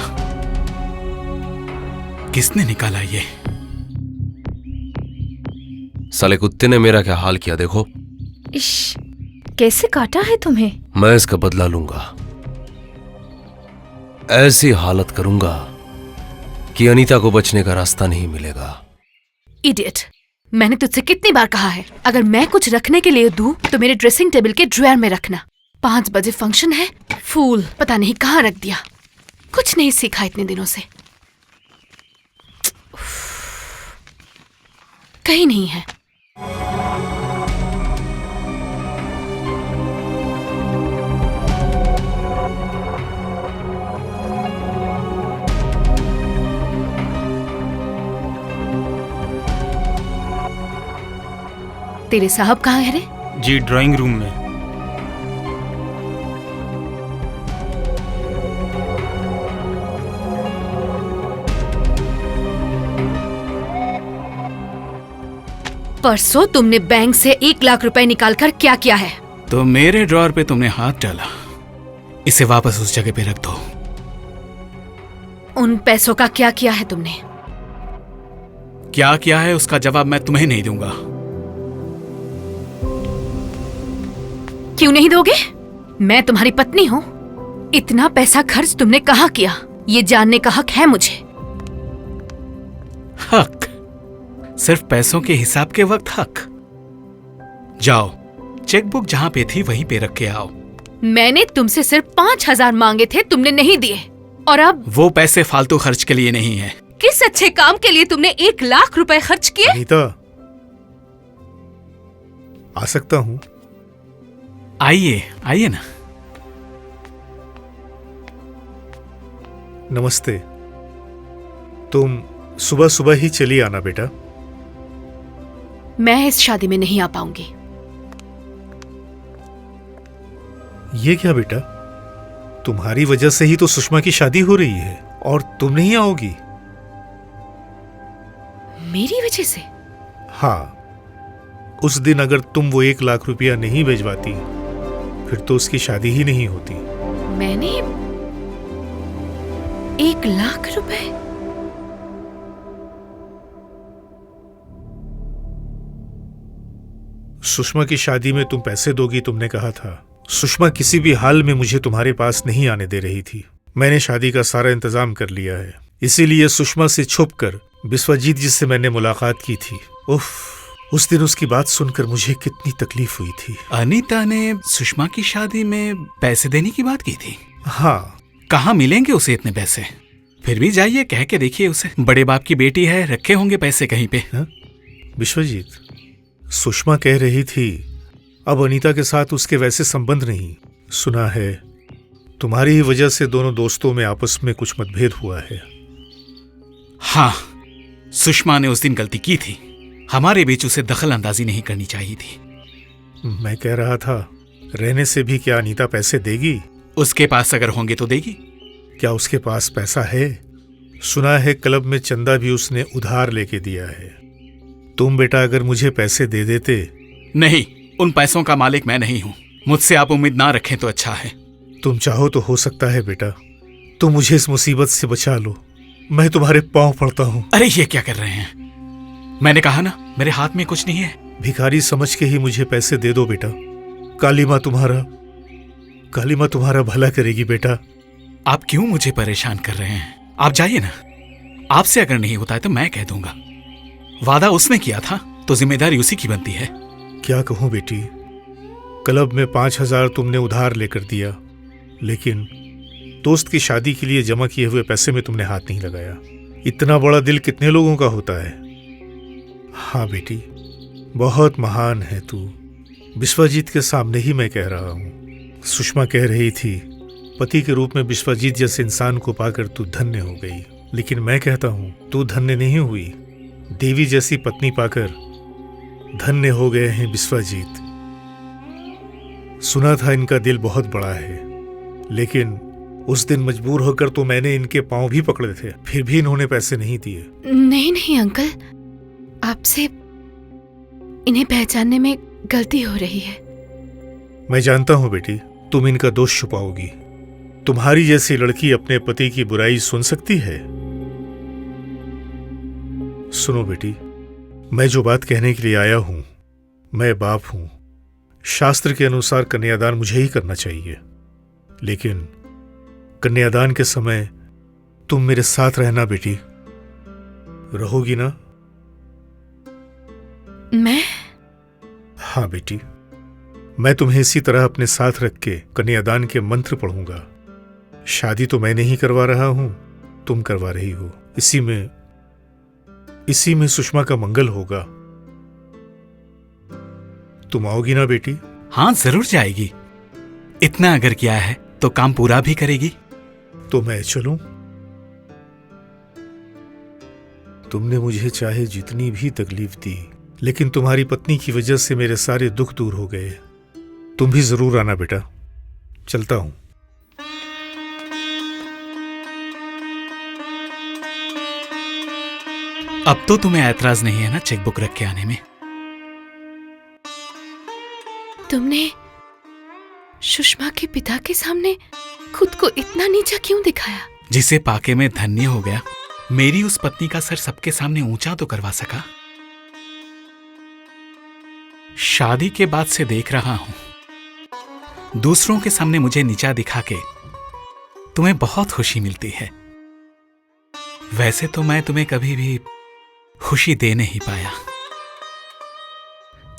किसने निकाला ये? साले कुत्ते ने मेरा क्या हाल किया देखो। इश, कैसे काटा है तुम्हें? मैं इसका बदला लूंगा। ऐसी हालत करूंगा कि अनीता को बचने का रास्ता नहीं मिलेगा। इडियट, मैंने तुझसे कितनी बार कहा है, अगर मैं कुछ रखने के लिए दूं तो मेरे ड्रेसिंग टेबल के ड्रॉयर में रखना। 5 बजे फंक्शन है, फूल पता नहीं कहाँ रख दिया। कुछ नहीं सीखा इतने दिनों से, कहीं नहीं है। तेरे साहब कहाँ है रे? जी ड्राइंग रूम में। परसों तुमने बैंक से 1 लाख रुपए निकालकर क्या किया है? तो मेरे ड्रॉअर पे तुमने हाथ डाला, इसे वापस उस जगह पे रख दो। उन पैसों का क्या किया है तुमने? क्या किया है उसका जवाब मैं तुम्हें नहीं दूंगा। क्यों नहीं दोगे? मैं तुम्हारी पत्नी हूँ। इतना पैसा खर्च तुमने कहाँ किया, ये जानने का हक है मुझे। हक? सिर्फ पैसों के हिसाब के वक्त हक? जाओ, चेकबुक जहां पे थी वहीं पे रख के आओ। मैंने तुमसे सिर्फ 5,000 मांगे थे, तुमने नहीं दिए। और अब वो पैसे फालतू खर्च के लिए नहीं है। किस अच्छे काम के लिए तुमने 1 लाख रुपए खर्च किए? अनीता, आ सकता हूँ? आइए आइए ना। नमस्ते। तुम सुबह सुबह ही चली आना बेटा। मैं इस शादी में नहीं आ पाऊंगी। ये क्या बेटा, तुम्हारी वजह से ही तो सुषमा की शादी हो रही है और तुम नहीं आओगी? मेरी वजह से? हाँ, उस दिन अगर तुम वो 1 लाख रुपया नहीं भेजवाती फिर तो उसकी शादी ही नहीं होती। मैंने 1 लाख रुपए? सुषमा की शादी में तुम पैसे दोगी, तुमने कहा था। सुषमा किसी भी हाल में मुझे तुम्हारे पास नहीं आने दे रही थी। मैंने शादी का सारा इंतजाम कर लिया है, इसीलिए सुषमा से छुपकर विश्वजीत जी से मैंने मुलाकात की थी। उफ, उस दिन उसकी बात सुनकर मुझे कितनी तकलीफ हुई थी। अनीता ने सुषमा की शादी में पैसे देने की बात की थी? हाँ। कहाँ मिलेंगे उसे इतने पैसे? फिर भी जाइए, कह के देखिए उसे। बड़े बाप की बेटी है, रखे होंगे पैसे कहीं पे। विश्वजीत, सुषमा कह रही थी अब अनीता के साथ उसके वैसे संबंध नहीं। सुना है तुम्हारी ही वजह से दोनों दोस्तों में आपस में कुछ मतभेद हुआ है। हाँ, सुषमा ने उस दिन गलती की थी। हमारे बीच उसे दखल अंदाजी नहीं करनी चाहिए थी। मैं कह रहा था, रहने से भी क्या अनीता पैसे देगी? उसके पास अगर होंगे तो देगी। क्या उसके पास पैसा है? सुना है क्लब में चंदा भी उसने उधार लेके दिया है। तुम बेटा अगर मुझे पैसे दे देते। नहीं, उन पैसों का मालिक मैं नहीं हूं। मुझसे आप उम्मीद ना रखें तो अच्छा है। तुम चाहो तो हो सकता है बेटा, तुम मुझे इस मुसीबत से बचा लो। मैं तुम्हारे पांव पड़ता हूं। अरे ये क्या कर रहे हैं? मैंने कहा ना, मेरे हाथ में कुछ नहीं है। भिखारी समझ के ही मुझे पैसे दे दो बेटा। काली माँ तुम्हारा भला करेगी बेटा। आप क्यों मुझे परेशान कर रहे हैं? आप जाइए ना। आपसे अगर नहीं होता है तो मैं कह दूंगा। वादा उसने किया था तो जिम्मेदारी उसी की बनती है। क्या कहूं बेटी, क्लब में 5,000 तुमने उधार लेकर दिया, लेकिन दोस्त की शादी के लिए जमा किए हुए पैसे में तुमने हाथ नहीं लगाया। इतना बड़ा दिल कितने लोगों का होता है। हाँ बेटी, बहुत महान है तू। विश्वजीत के सामने ही मैं कह रहा हूँ। सुषमा कह रही थी पति के रूप में विश्वजीत जैसे इंसान को पाकर तू धन्य हो गई, लेकिन मैं कहता हूँ तू धन्य नहीं हुई। देवी जैसी पत्नी पाकर धन्य हो गए हैं विश्वजीत। सुना था इनका दिल बहुत बड़ा है, लेकिन उस दिन मजबूर होकर तो मैंने इनके पांव भी पकड़े थे, फिर भी इन्होंने पैसे नहीं दिए। नहीं नहीं अंकल, आपसे इन्हें पहचानने में गलती हो रही है। मैं जानता हूं बेटी, तुम इनका दोष छुपाओगी। तुम्हारी जैसी लड़की अपने पति की बुराई सुन सकती है? सुनो बेटी, मैं जो बात कहने के लिए आया हूं, मैं बाप हूं। शास्त्र के अनुसार कन्यादान मुझे ही करना चाहिए, लेकिन कन्यादान के समय तुम मेरे साथ रहना बेटी। रहोगी ना? मैं? हाँ बेटी, मैं तुम्हें इसी तरह अपने साथ रख के कन्यादान के मंत्र पढ़ूंगा। शादी तो मैं नहीं करवा रहा हूं, तुम करवा रही हो। इसी में सुषमा का मंगल होगा। तुम आओगी ना बेटी? हाँ जरूर जाएगी। इतना अगर किया है तो काम पूरा भी करेगी। तो मैं चलूं? तुमने मुझे चाहे जितनी भी तकलीफ दी, लेकिन तुम्हारी पत्नी की वजह से मेरे सारे दुख दूर हो गए। तुम भी जरूर आना बेटा। चलता हूं। अब तो तुम्हें ऐतराज नहीं है ना चेकबुक रख के आने में? तुमने सुषमा के पिता के सामने खुद को इतना नीचा क्यों दिखाया? जिसे पाके में धन्य हो गया मेरी उस पत्नी का सर सबके सामने ऊंचा तो करवा सका। शादी के बाद से देख रहा हूं दूसरों के सामने मुझे नीचा दिखा के तुम्हें बहुत खुशी मिलती है। वैसे तो मैं तुम्हें कभी भी खुशी दे नहीं पाया,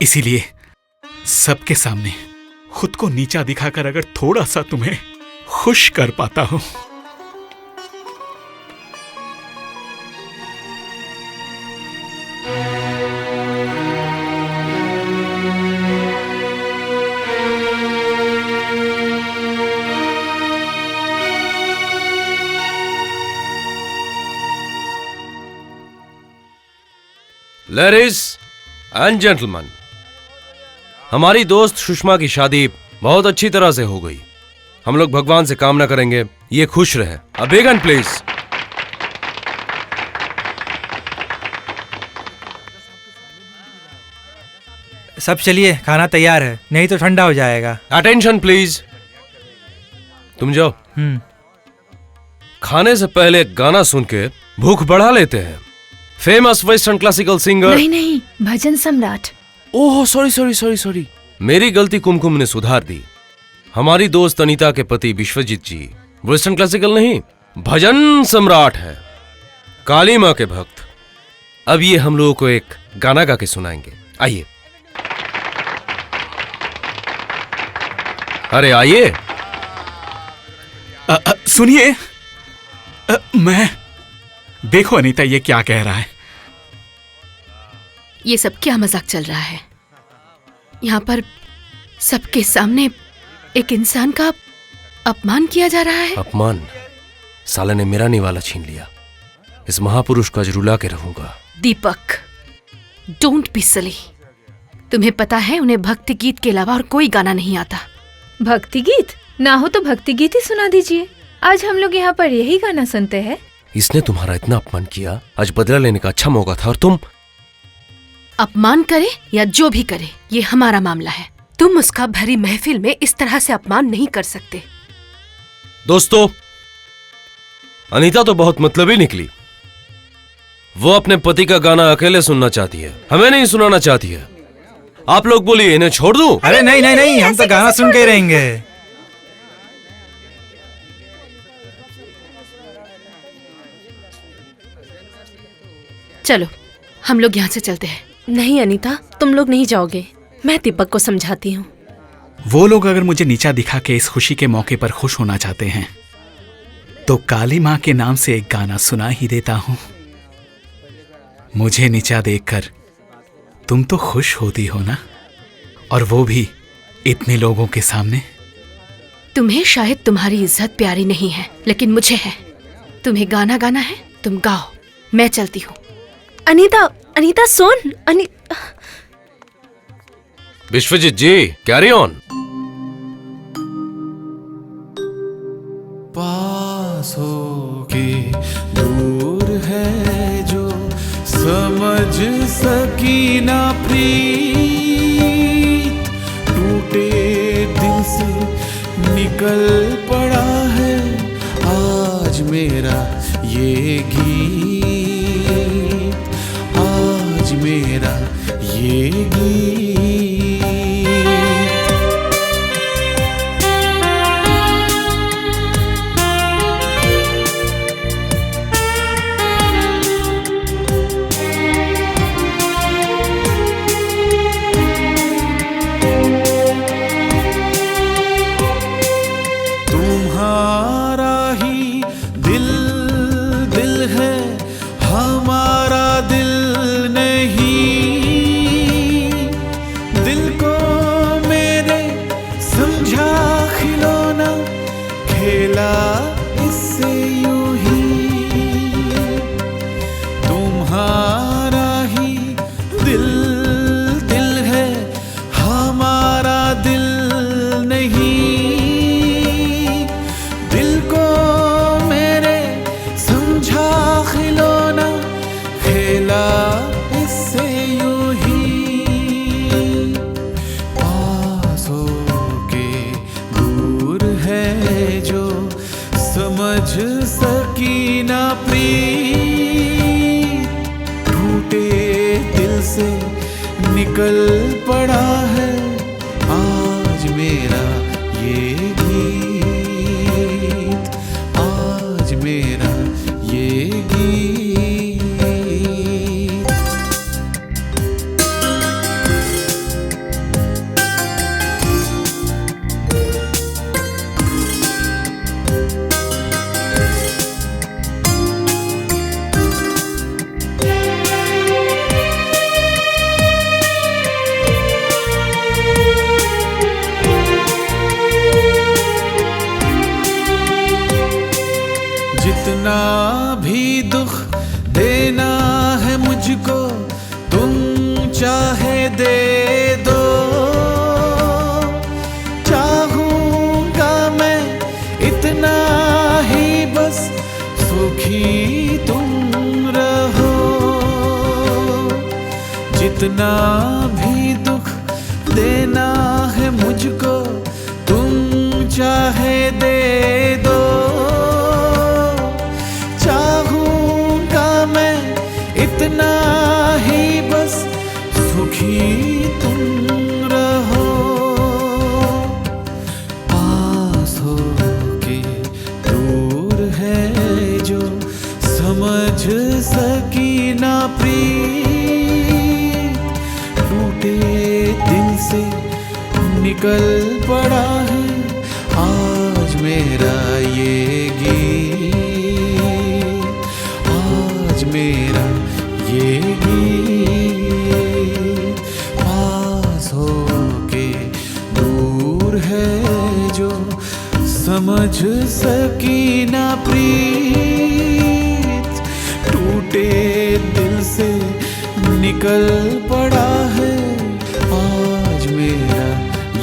इसीलिए सबके सामने खुद को नीचा दिखाकर अगर थोड़ा सा तुम्हें खुश कर पाता हूं। लेडीज एंड जेंटलमैन, हमारी दोस्त सुषमा की शादी बहुत अच्छी तरह से हो गई। हम लोग भगवान से कामना करेंगे ये खुश रहे। A big hand please. सब चलिए, खाना तैयार है, नहीं तो ठंडा हो जाएगा। Attention please. तुम जाओ। खाने से पहले एक गाना सुन के भूख बढ़ा लेते हैं। Famous western classical singer. नहीं नहीं, भजन सम्राट। Oh sorry sorry sorry sorry, मेरी गलती कुमकुम ने सुधार दी। हमारी दोस्त अनीता के पति विश्वजीत जी वेस्टर्न क्लासिकल नहीं, भजन सम्राट है, काली मां के भक्त। अब ये हम लोगों को एक गाना गा के सुनाएंगे। आइए। अरे आइए। सुनिए, मैं देखो अनीता ये क्या कह रहा है। ये सब क्या मजाक चल रहा है? यहाँ पर सबके सामने एक इंसान का अपमान किया जा रहा है। अपमान? साले ने मेरा निवाला छीन लिया। इस महापुरुष को आज रुला के रहूंगा। दीपक, डोंट बी सिली। तुम्हें पता है उन्हें भक्ति गीत के अलावा और कोई गाना नहीं आता। भक्ति गीत ना हो तो भक्ति गीत ही सुना दीजिए। आज हम लोग यहाँ पर यही गाना सुनते हैं। इसने तुम्हारा इतना अपमान किया, आज बदला लेने का अच्छा मौका था और तुम। अपमान करे या जो भी करे, ये हमारा मामला है। तुम उसका भरी महफिल में इस तरह से अपमान नहीं कर सकते। दोस्तों, अनीता तो बहुत मतलबी निकली। वो अपने पति का गाना अकेले सुनना चाहती है, हमें नहीं सुनाना चाहती है। आप लोग बोलिए इन्हें छोड़ दूं? अरे नहीं नहीं नहीं, हम तो गाना सुन के ही रहेंगे। चलो हम लोग यहाँ से चलते हैं। नहीं अनीता, तुम लोग नहीं जाओगे, मैं दीपक को समझाती हूँ। वो लोग अगर मुझे नीचा दिखा के इस खुशी के मौके पर खुश होना चाहते हैं तो काली माँ के नाम से एक गाना सुना ही देता हूँ। मुझे नीचा देखकर तुम तो खुश होती हो ना, और वो भी इतने लोगों के सामने। तुम्हें शायद तुम्हारी इज्जत प्यारी नहीं है, लेकिन मुझे है। तुम्हें गाना गाना है, तुम गाओ, मैं चलती हूँ। अनीता, अनीता सुन। विश्वजीत जी, कैरी ऑन। पास होके दूर है जो समझ सकी ना प्रीत, टूटे दिल से निकल पड़ा है आज मेरा ये गीत, आज मेरा ये गीत। समझ सकी ना प्रीत, निकल पड़ा है आज मेरा ये गीत, आज मेरा ये गीत। जितना भी दुख देना है मुझको तुम चाहे दे दो, चाहूंगा मैं इतना ही बस सुखी तुम रहो। जितना भी दुख देना है मुझको तुम चाहे दे दो, चाहूंगा मैं इतना ही बस सुखी तुम रहो। पास हो के दूर है जो समझ सकी ना प्रीत, टूटे दिल से निकल पड़ा है आज मेरा ये गीत, आज मेरा ये गीत। पास हो के दूर है जो समझ सकी ना प्रीत, टूटे दिल से निकल पड़ा है आज मेरा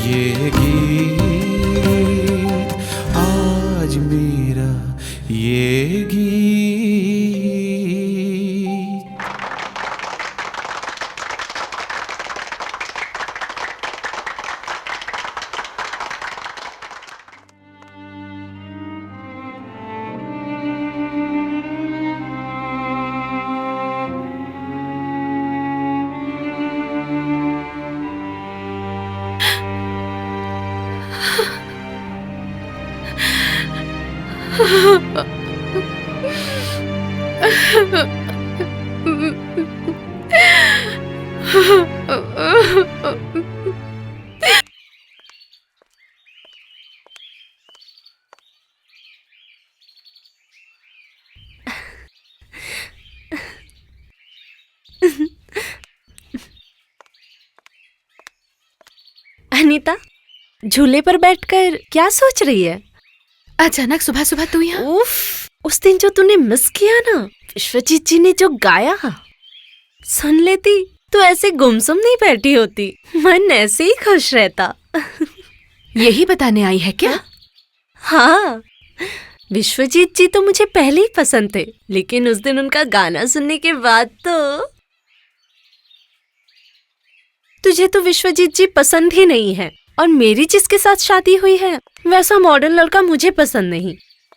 ये गीत, आज मेरा ये गीत। अनीता, झूले पर बैठकर क्या सोच रही है? अचानक सुबह सुबह तू यहाँ? उफ, उस दिन जो तूने मिस किया ना, विश्वजीत जी ने जो गाया, सुन लेती तो ऐसे गुमसुम नहीं बैठी होती, मन ऐसे ही खुश रहता। यही बताने आई है क्या? हाँ, विश्वजीत जी तो मुझे पहले ही पसंद थे, लेकिन उस दिन उनका गाना सुनने के बाद तो तुझे तो विश्वजीत जी पसंद ही नहीं है, और मेरी जिसके साथ शादी हुई है वैसा मॉडर्न लड़का मुझे पसंद नहीं,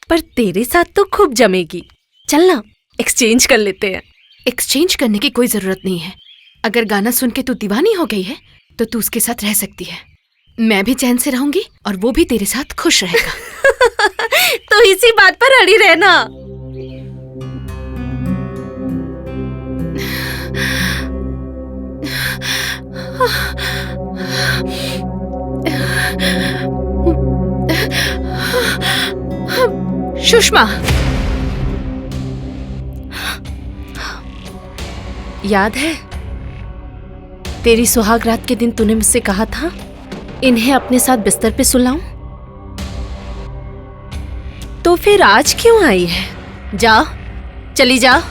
पर तेरे साथ तो खूब जमेगी। चल ना, एक्सचेंज कर लेते हैं। एक्सचेंज करने की कोई जरूरत नहीं है। अगर गाना सुन के तू दीवानी हो गई है तो तू उसके साथ रह सकती है, मैं भी चैन से रहूंगी और वो भी तेरे साथ खुश रहेगा। तो इसी बात पर अड़ी रहना। सुषमा, याद है तेरी सुहाग रात के दिन तूने मुझसे कहा था इन्हें अपने साथ बिस्तर पे सुलाऊं? तो फिर आज क्यों आई है? जा, चली जा।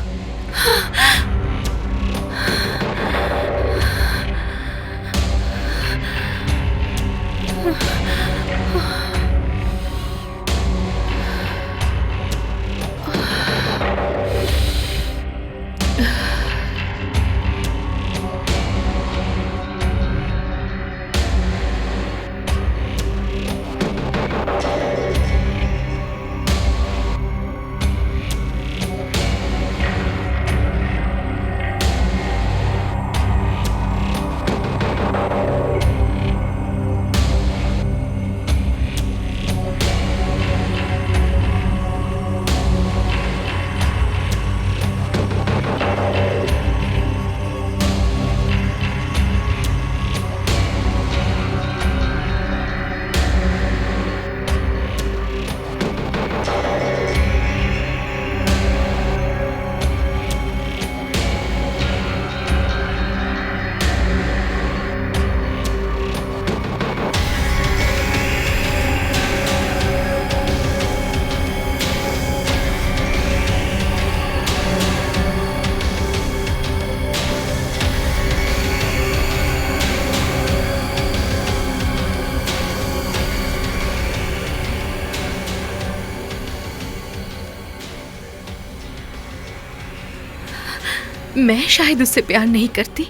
मैं शायद उससे प्यार नहीं करती,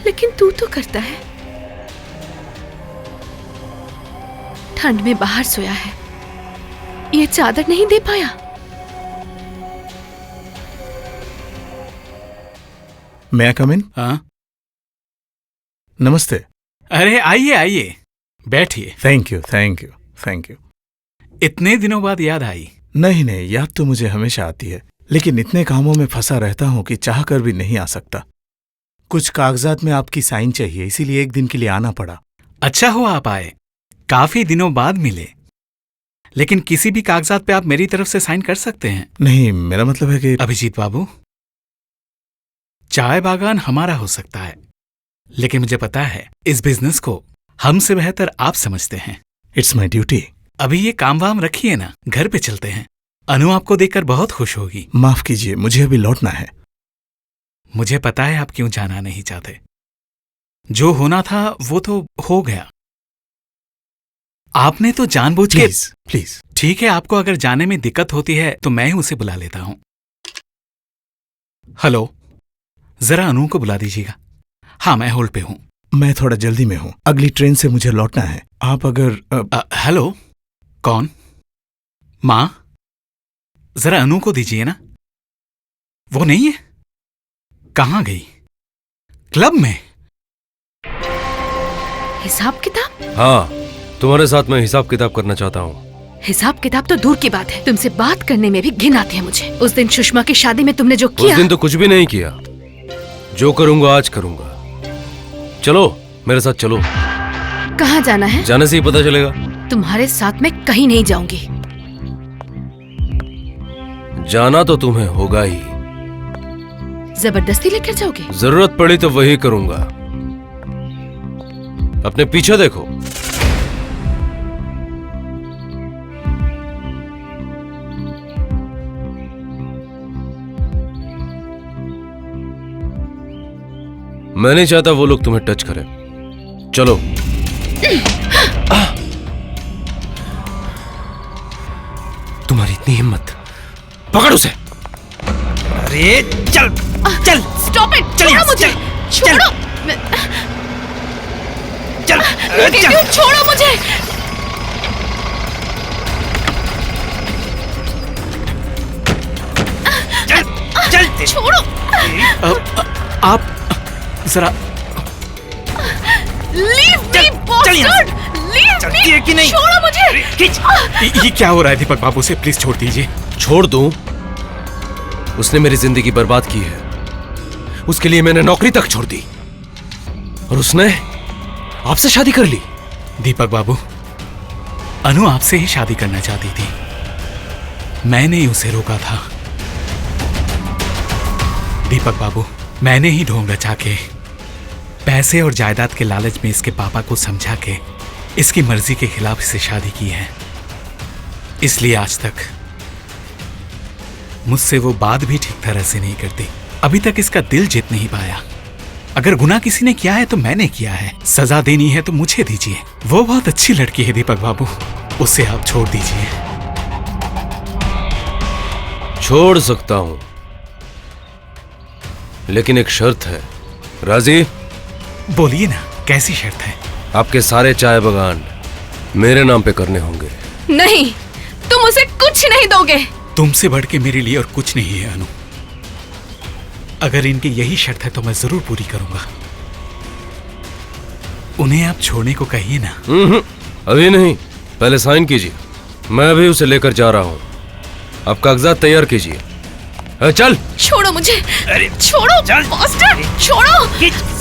लेकिन तू तो करता है। ठंड में बाहर सोया है, ये चादर नहीं दे पाया। मैं कम इन? हाँ नमस्ते। अरे आइए आइए, बैठिए। Thank you thank you thank you. इतने दिनों बाद याद आई? नहीं नहीं, याद तो मुझे हमेशा आती है, लेकिन इतने कामों में फंसा रहता हूं कि चाह कर भी नहीं आ सकता। कुछ कागजात में आपकी साइन चाहिए, इसीलिए एक दिन के लिए आना पड़ा। अच्छा हुआ आप आए, काफी दिनों बाद मिले। लेकिन किसी भी कागजात पे आप मेरी तरफ से साइन कर सकते हैं। नहीं, मेरा मतलब है कि अभिजीत बाबू, चाय बागान हमारा हो सकता है, लेकिन मुझे पता है इस बिजनेस को हमसे बेहतर आप समझते हैं। It's my duty. अभी ये काम वाम रखिए ना, घर पे चलते हैं। अनु आपको देखकर बहुत खुश होगी। माफ कीजिए, मुझे अभी लौटना है। मुझे पता है आप क्यों जाना नहीं चाहते। जो होना था वो तो हो गया। आपने तो जानबूझ के। प्लीज। ठीक है, आपको अगर जाने में दिक्कत होती है तो मैं ही उसे बुला लेता हूं। हेलो, जरा अनु को बुला दीजिएगा। हाँ, मैं होल्ड पे हूं। मैं थोड़ा जल्दी में हूं, अगली ट्रेन से मुझे लौटना है। आप अगर हेलो, कौन? मां, जरा अनु को दीजिए ना। वो नहीं है? कहां गई? क्लब में? हिसाब किताब? हाँ, तुम्हारे साथ मैं हिसाब किताब करना चाहता हूँ। हिसाब किताब तो दूर की बात है, तुमसे बात करने में भी घिन आती है मुझे। उस दिन सुषमा की शादी में तुमने जो किया। उस दिन तो कुछ भी नहीं किया, जो करूंगा आज करूंगा। चलो मेरे साथ चलो। कहाँ जाना है? जाने से ही पता चलेगा। तुम्हारे साथ मैं कहीं नहीं जाऊंगी। जाना तो तुम्हें होगा ही। जबरदस्ती लेकर जाओगे? जरूरत पड़ी तो वही करूंगा। अपने पीछे देखो। मैं नहीं चाहता वो लोग तुम्हें टच करें। चलो। तुम्हारी इतनी हिम्मत, पकड़ उसे। अरे चल चल, स्टॉप इट, छोड़ो मुझे, छोड़ो। चल चल, छोड़ो मुझे। चल चल, छोड़ो। आप जरा लीव मी बॉस्टर्ड, लीव मी, कि नहीं? छोड़ो मुझे। ये क्या हो रहा है दीपक बाबू? से प्लीज छोड़ दीजिए। छोड़ दूं? उसने मेरी जिंदगी बर्बाद की है, उसके लिए मैंने नौकरी तक छोड़ दी, और उसने आपसे शादी कर ली। दीपक बाबू, अनु आपसे ही शादी करना चाहती थी, मैंने ही उसे रोका था। दीपक बाबू, मैंने ही ढोंग रचा के पैसे और जायदाद के लालच में इसके पापा को समझा के इसकी मर्जी के खिलाफ इसे शादी की है। इसलिए आज तक मुझसे वो बात भी ठीक तरह से नहीं करती। अभी तक इसका दिल जीत नहीं पाया। अगर गुनाह किसी ने किया है तो मैंने किया है, सजा देनी है तो मुझे दीजिए। वो बहुत अच्छी लड़की है दीपक बाबू, उसे आप छोड़ दीजिए। छोड़ सकता हूं, लेकिन एक शर्त है। राजी? बोलिए ना, कैसी शर्त है? आपके सारे चाय बागान मेरे नाम पे करने होंगे। नहीं, तुम उसे कुछ नहीं दोगे। तुमसे बढ़ के मेरे लिए और कुछ नहीं है अनु। अगर इनकी यही शर्त है तो मैं जरूर पूरी करूंगा। उन्हें आप छोड़ने को कहिए ना। अभी नहीं, पहले साइन कीजिए। मैं अभी उसे लेकर जा रहा हूं। आप कागजात तैयार कीजिए। चल। छोड़ो मुझे। अरे छोड़ो बॉस्टर्ड, छोड़ो।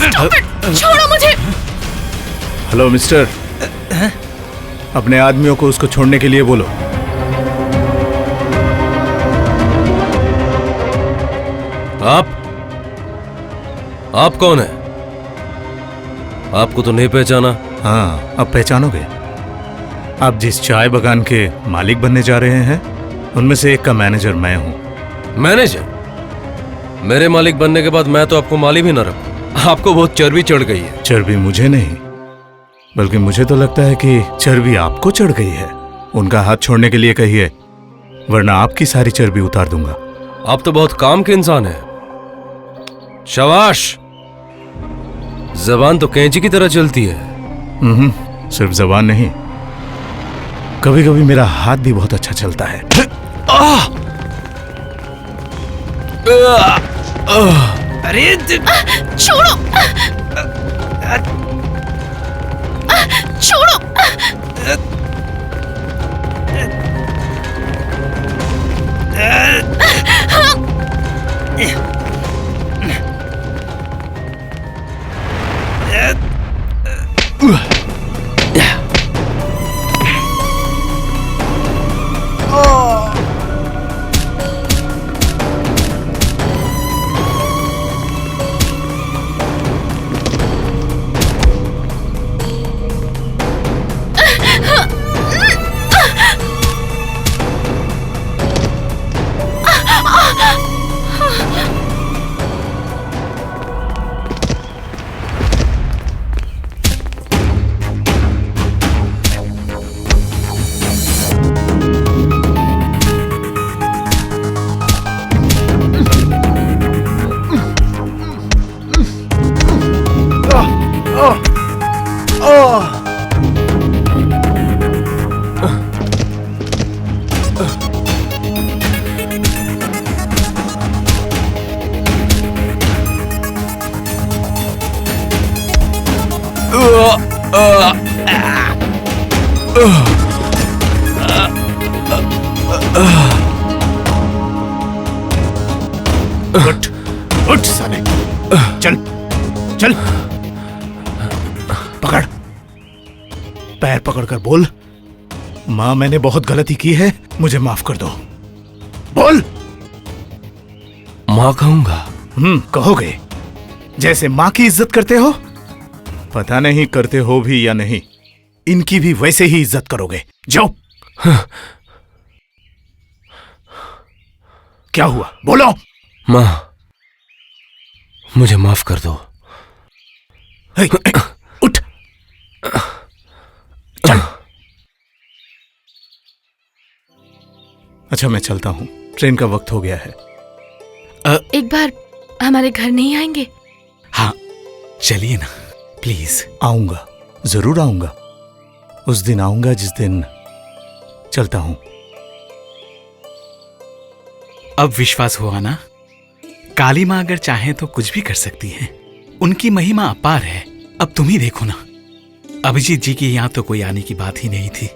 स्टॉप इट, छोड़ो मुझे। हेलो मिस्टर, अपने आदमियों को उसको छोड़ने के लिए बोलो। आप कौन है? आपको तो नहीं पहचाना। हाँ, अब पहचानोगे। आप जिस चाय बागान के मालिक बनने जा रहे हैं, उनमें से एक का मैनेजर मैं हूं। मैनेजर? मेरे मालिक बनने के बाद मैं तो आपको माली भी ना रखूं। आपको बहुत चर्बी चढ़ गई है। चर्बी मुझे नहीं, बल्कि मुझे तो लगता है कि चर्बी आपको चढ़ गई है। उनका हाथ छोड़ने के लिए कहिए, वरना आपकी सारी चर्बी उतार दूंगा। आप तो बहुत काम के इंसान हैं। शाबाश। जबान तो कैंची की तरह चलती है। सिर्फ जबान नहीं, कभी कभी मेरा हाथ भी बहुत अच्छा चलता है। अरे छोड़ो, छोड़ो। उठ, उठ साले, चल, चल, पकड़, पैर पकड़कर बोल, माँ मैंने बहुत गलती की है, मुझे माफ कर दो। बोल। माँ कहूंगा। कहोगे, जैसे माँ की इज्जत करते हो। पता नहीं करते हो भी या नहीं, इनकी भी वैसे ही इज्जत करोगे। जाओ। क्या हुआ, बोलो। माँ, मुझे माफ कर दो। उठ, चल। अच्छा मैं चलता हूँ, ट्रेन का वक्त हो गया है। एक बार हमारे घर नहीं आएंगे? हाँ चलिए ना प्लीज। आऊंगा, जरूर आऊंगा। उस दिन आऊंगा जिस दिन। चलता हूं। अब विश्वास हुआ ना? काली माँ अगर चाहे तो कुछ भी कर सकती है। उनकी महिमा अपार है। अब तुम ही देखो ना, अभिजीत जी की यहां तो कोई आने की बात ही नहीं थी,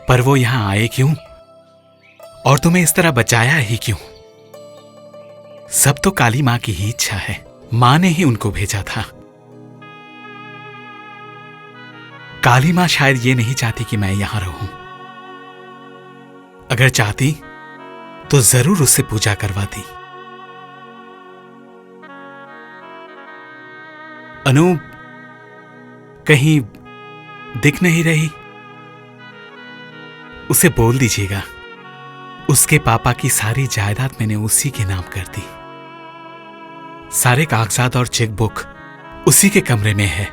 पर वो यहां आए क्यों और तुम्हें इस तरह बचाया ही क्यों? सब तो काली माँ की ही इच्छा है। माँ ने ही उनको भेजा था। काली माँ शायद ये नहीं चाहती कि मैं यहां रहूं। अगर चाहती तो जरूर उससे पूजा करवाती। अनूप कहीं दिख नहीं रही? उसे बोल दीजिएगा, उसके पापा की सारी जायदाद मैंने उसी के नाम कर दी। सारे कागजात और चेकबुक उसी के कमरे में है।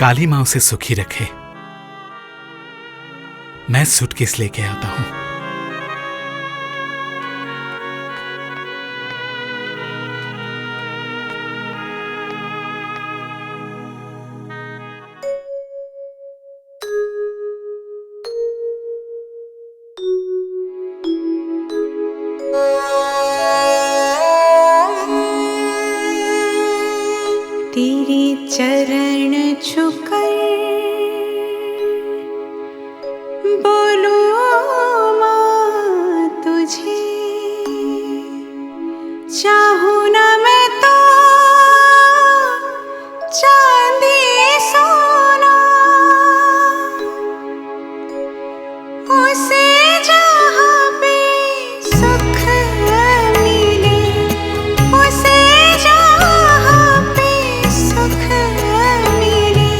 काली मां उसे सुखी रखे। मैं सूटकेस लेके आता हूं। तेरे चरण छुकर बोलो माँ तुझे, चाहूँ ना मैं तो चांदी सोना, उसे जहाँ पे सुख मिले, उसे जहाँ पे सुख मिले,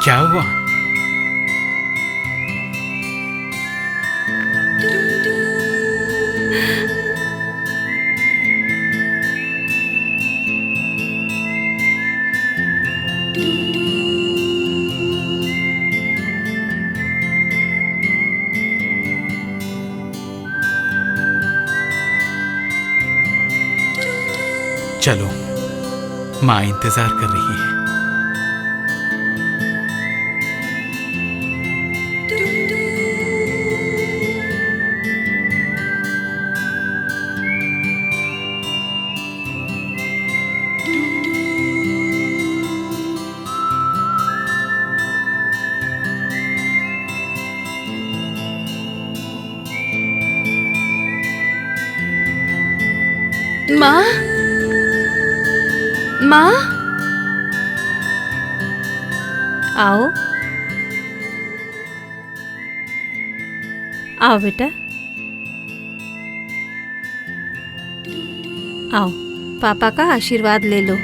क्या हुआ? चलो, माँ इंतजार कर रही है। माँ, माँ, आओ आओ बेटा, आओ, पापा का आशीर्वाद ले लो।